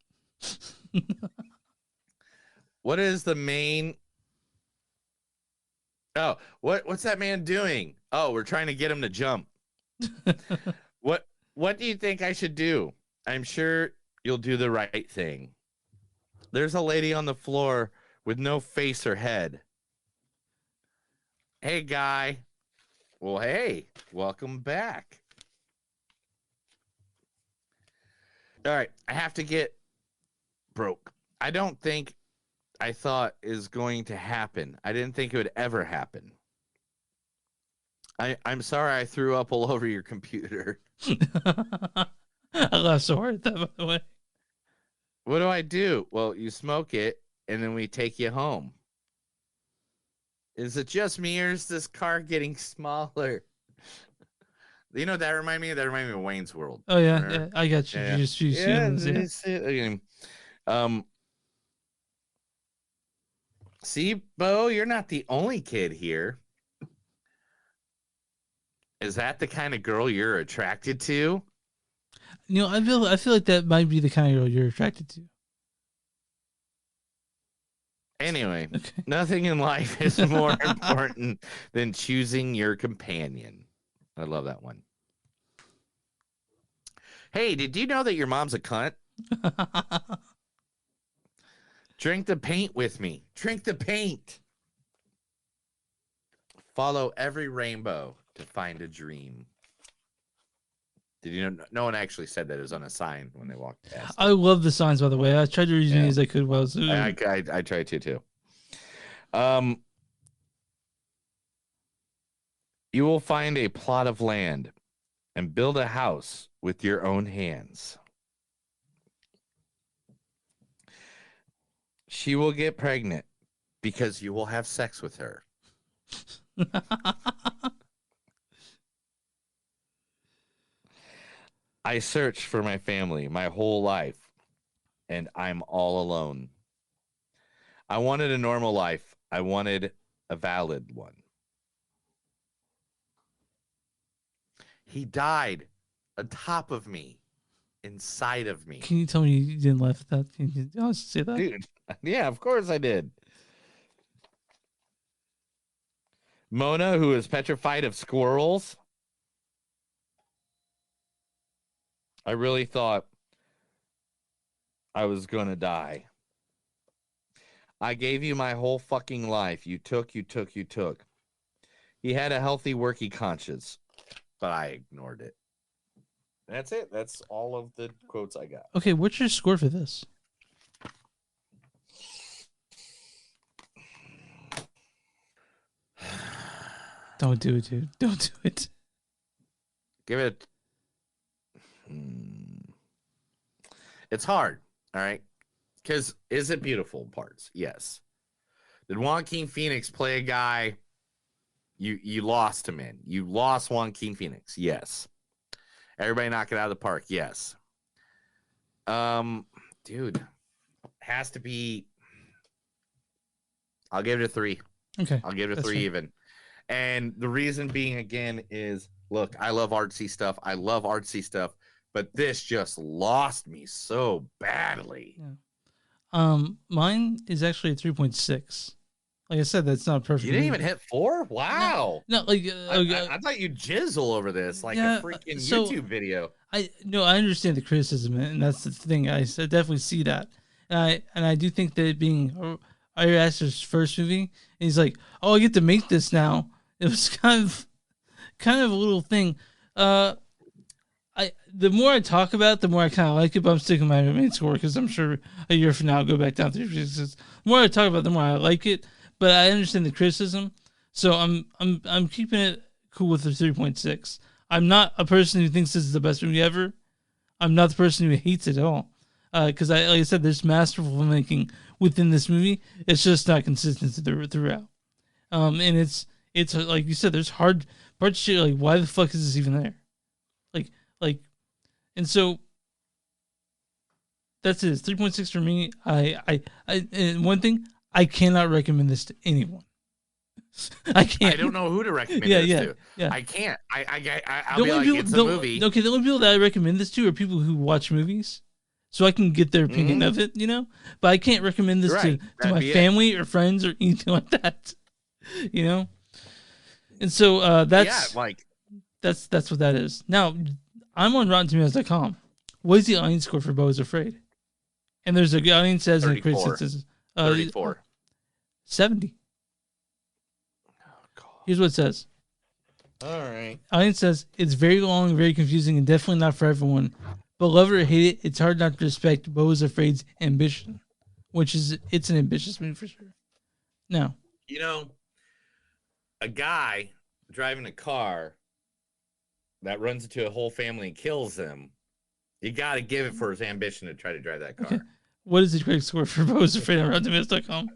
What is the main? Oh, what's that man doing? Oh, we're trying to get him to jump. What do you think I should do? I'm sure you'll do the right thing. There's a lady on the floor with no face or head. Hey, guy. Well, hey, welcome back. All right, I have to get broke. I don't think I thought is going to happen. I didn't think it would ever happen. I'm sorry I threw up all over your computer. I laughed so hard at that, by the way. What do I do? Well, you smoke it, and then we take you home. Is it just me, or is this car getting smaller? You know, that reminded me of Wayne's World. Oh, yeah, yeah, I got you. Yeah. You just use humans, See, Beau, you're not the only kid here. Is that the kind of girl you're attracted to? You know, I feel like that might be the kind of girl you're attracted to. Anyway, nothing in life is more important than choosing your companion. I love that one. Hey, did you know that your mom's a cunt? Drink the paint with me. Drink the paint. Follow every rainbow to find a dream. Did you know? No one actually said that. It was on a sign when they walked past. I love the signs, by the way. I tried to read as many as I could. I tried to too. You will find a plot of land and build a house with your own hands. She will get pregnant because you will have sex with her. I searched for my family my whole life, and I'm all alone. I wanted a normal life. I wanted a valid one. He died on top of me, inside of me. Can you tell me you didn't laugh at that? Can you honestly say that? Dude, yeah, of course I did. Mona, who is petrified of squirrels. I really thought I was going to die. I gave you my whole fucking life. You took. He had a healthy worky conscience, but I ignored it. That's it. That's all of the quotes I got. Okay, what's your score for this? Don't do it, dude. Don't do it. Give it. It's hard, all right? Because is it beautiful parts? Yes. Did Joaquin Phoenix play a guy you lost him in? You lost Joaquin Phoenix. Yes. Everybody knock it out of the park. Yes. Dude, has to be. I'll give it a 3. Okay. I'll give it a 3 even. And the reason being, again, is look, I love artsy stuff. But this just lost me so badly. Yeah. Mine is actually a 3.6. Like I said, that's not perfect. You didn't even hit 4? Wow. No, like I thought you'd jizzle over this like a freaking YouTube video. I understand the criticism, and that's the thing. I definitely see that, and I do think that it being Ari Aster's first movie, and he's like, "Oh, I get to make this now." It was kind of a little thing. The more I talk about it, the more I kind of like it, but I'm sticking with my main score because I'm sure a year from now I'll go back down to 3.6. The more I talk about it, the more I like it, but I understand the criticism, so I'm keeping it cool with the 3.6. I'm not a person who thinks this is the best movie ever. I'm not the person who hates it at all, because like I said, there's masterful filmmaking within this movie. It's just not consistent throughout, and it's like you said, there's hard parts of shit like why the fuck is this even there, like. And so that's it. It's 3.6 for me. And one thing, I cannot recommend this to anyone. I can't. I don't know who to recommend this to. Yeah. I can't. I'll be like, it's a movie. Okay, the only people that I recommend this to are people who watch movies, so I can get their opinion of it, But I can't recommend this to my family or friends or anything like that, And so that's that's what that is. Now, I'm on RottenTomatoes.com. What is the audience score for Beau Is Afraid? And there's a audience says in the critics it says 34. 70. Here's what it says. All right. Audience says it's very long, very confusing, and definitely not for everyone. But love it or hate it, it's hard not to respect Beau Is Afraid's ambition, it's an ambitious movie for sure. Now, a guy driving a car that runs into a whole family and kills them, you got to give it for his ambition to try to drive that car. Okay. What is the critic score for Beau Is Afraid on RottenTomatoes.com?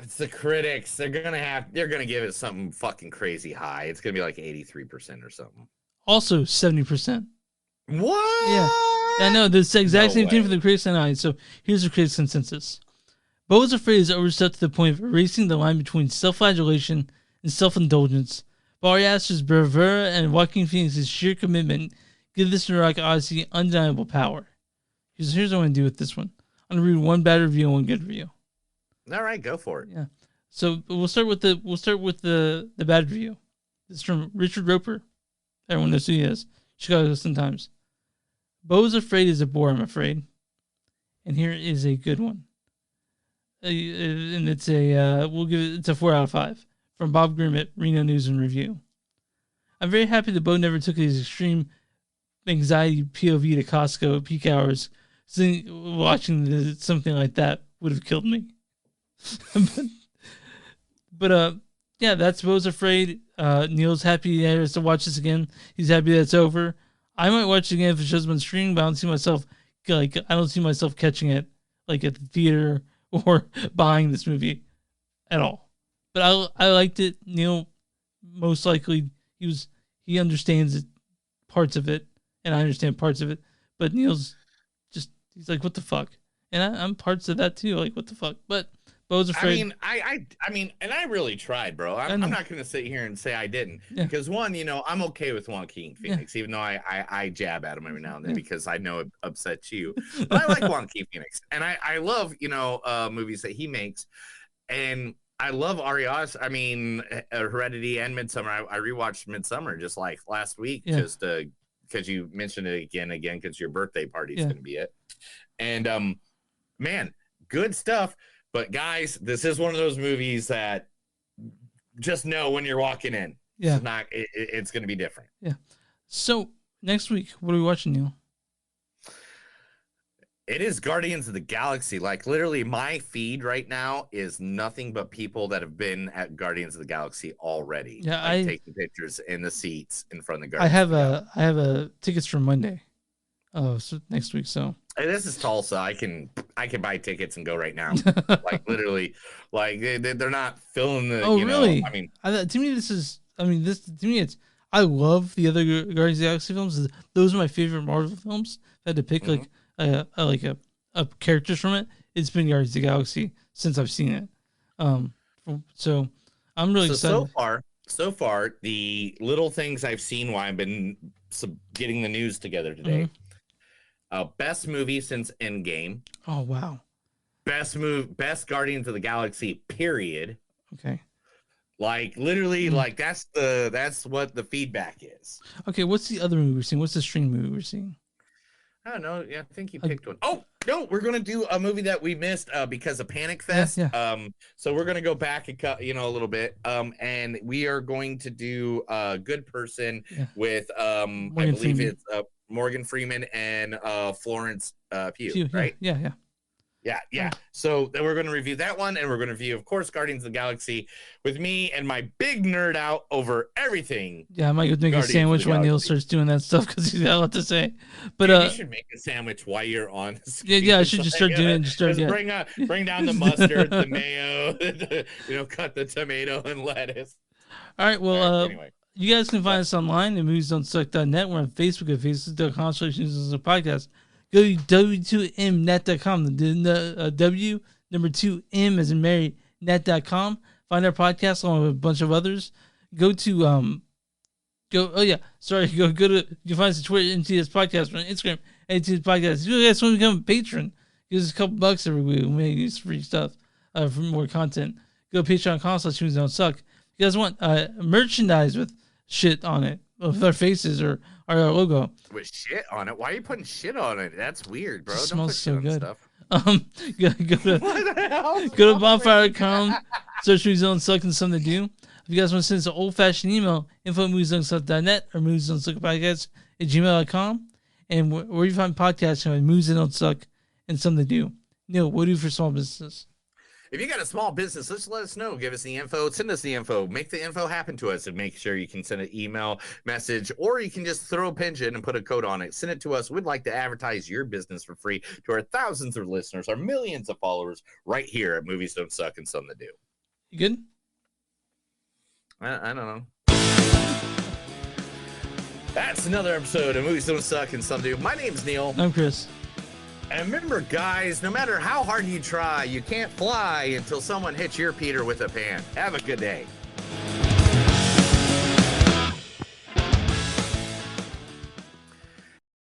It's the critics. They're gonna give it something fucking crazy high. It's gonna be like 83% or something. Also 70%. What? Yeah. I know the exact same thing for the critics and I. So here's the critics' consensus. Beau Is Afraid is overstepped to the point of erasing the line between self-flagellation and self-indulgence. Ari Aster's bravura and Joaquin Phoenix's sheer commitment give this neurotic odyssey undeniable power. Here's what I'm going to do with this one. I'm going to read one bad review and one good review. All right, go for it. Yeah. So we'll start with the bad review. This is from Richard Roper. Everyone knows who he is. Chicago Sun-Times. Beau Is Afraid is a bore, I'm afraid. And here is a good one. And it's it's a 4 out of 5 from Bob Grimm at Reno News and Review. I'm very happy that Beau never took his extreme anxiety POV to Costco at peak hours. Watching something like that would have killed me. but that's Beau Is Afraid. Neil's happy he has to watch this again. He's happy that it's over. I might watch it again if it shows up on streaming, but I don't see myself catching it like at the theater or buying this movie at all. But I liked it. Neil, most likely, he understands it, parts of it, and I understand parts of it. But Neil's he's like, what the fuck? And I'm parts of that too, like what the fuck. But Beau Is Afraid. I mean, and I really tried, bro. I'm not gonna sit here and say I didn't, because one, I'm okay with Joaquin Phoenix, even though I jab at him every now and then because I know it upsets you. But I like Joaquin Phoenix, and I love movies that he makes, and I love Ari Aster. I mean, Heredity and Midsummer. I rewatched Midsummer just like last week, just because you mentioned it again because your birthday party is gonna be it, and man, good stuff. But guys, this is one of those movies that just know when you're walking in. Yeah. It's going to be different. Yeah. So next week, what are we watching, Neil? It is Guardians of the Galaxy. Like literally my feed right now is nothing but people that have been at Guardians of the Galaxy already. Yeah. Taking pictures in the seats in front of the Guardians. I have tickets for Monday. Oh, so next week. So hey, this is Tulsa. I can buy tickets and go right now. Like literally, like they're not filling the. Oh, really? I mean, to me, it's. I love the other Guardians of the Galaxy films. Those are my favorite Marvel films. If I had to pick like a characters from it, it's been Guardians of the Galaxy since I've seen it. So I'm really excited. So far, the little things I've seen while I've been getting the news together today. best movie since Endgame. Oh wow. Best Guardians of the Galaxy, period. Okay. Like literally, like that's what the feedback is. Okay, what's the other movie we're seeing? What's the stream movie we're seeing? I don't know. Yeah, I think you picked one. Oh no, we're gonna do a movie that we missed because of Panic Fest. Yeah. So we're gonna go back and cut, a little bit. And we are going to do a Good Person with I believe Freeman. it's Morgan Freeman and Florence Pugh, Yeah, right? Yeah. So then we're going to review that one, and we're going to review, of course, Guardians of the Galaxy with me and my big nerd out over everything. Yeah, I might go make a sandwich while Neil starts doing that stuff because he's got a lot to say. But you should make a sandwich while you're on the screen. Yeah, I should just start doing it. Just bring down the mustard, the mayo, cut the tomato and lettuce. All right, well, anyway. You guys can find us online at moviesdon'tsuck.net. We're on Facebook at facebook.com/podcast. Go to w2mnet.com. The W, number 2M as in Mary, net.com. Find our podcast along with a bunch of others. Go to, go to, you can find us on Twitter, MTS Podcast, on Instagram, MTS Podcast. You guys want to become a patron, give us a couple bucks every week. We may use free stuff for more content. Go to patreon.com/moviesdon'tsuck. If you guys want merchandise with shit on it, with our faces or our logo. With shit on it? Why are you putting shit on it? That's weird, bro. It Don't smells put so shit on good. Stuff. Go to bonfire.com, search Movies Don't Suck and Something to Do. If you guys want to send us an old-fashioned email, info@moviesdon'tsuck.net or moviesdon'tsuckpodcast@gmail.com. And where you find podcasts, Movies That Don't Suck and Something to Do. Neil, what do you do for small businesses? If you got a small business, just let us know. Give us the info. Send us the info. Make the info happen to us, and make sure you can send an email, message, or you can just throw a pinch in and put a code on it. Send it to us. We'd like to advertise your business for free to our thousands of listeners, our millions of followers right here at Movies Don't Suck and Something to Do. You good? I don't know. That's another episode of Movies Don't Suck and Something to Do. My name's Neil. I'm Chris. And remember, guys, no matter how hard you try, you can't fly until someone hits your Peter with a pan. Have a good day.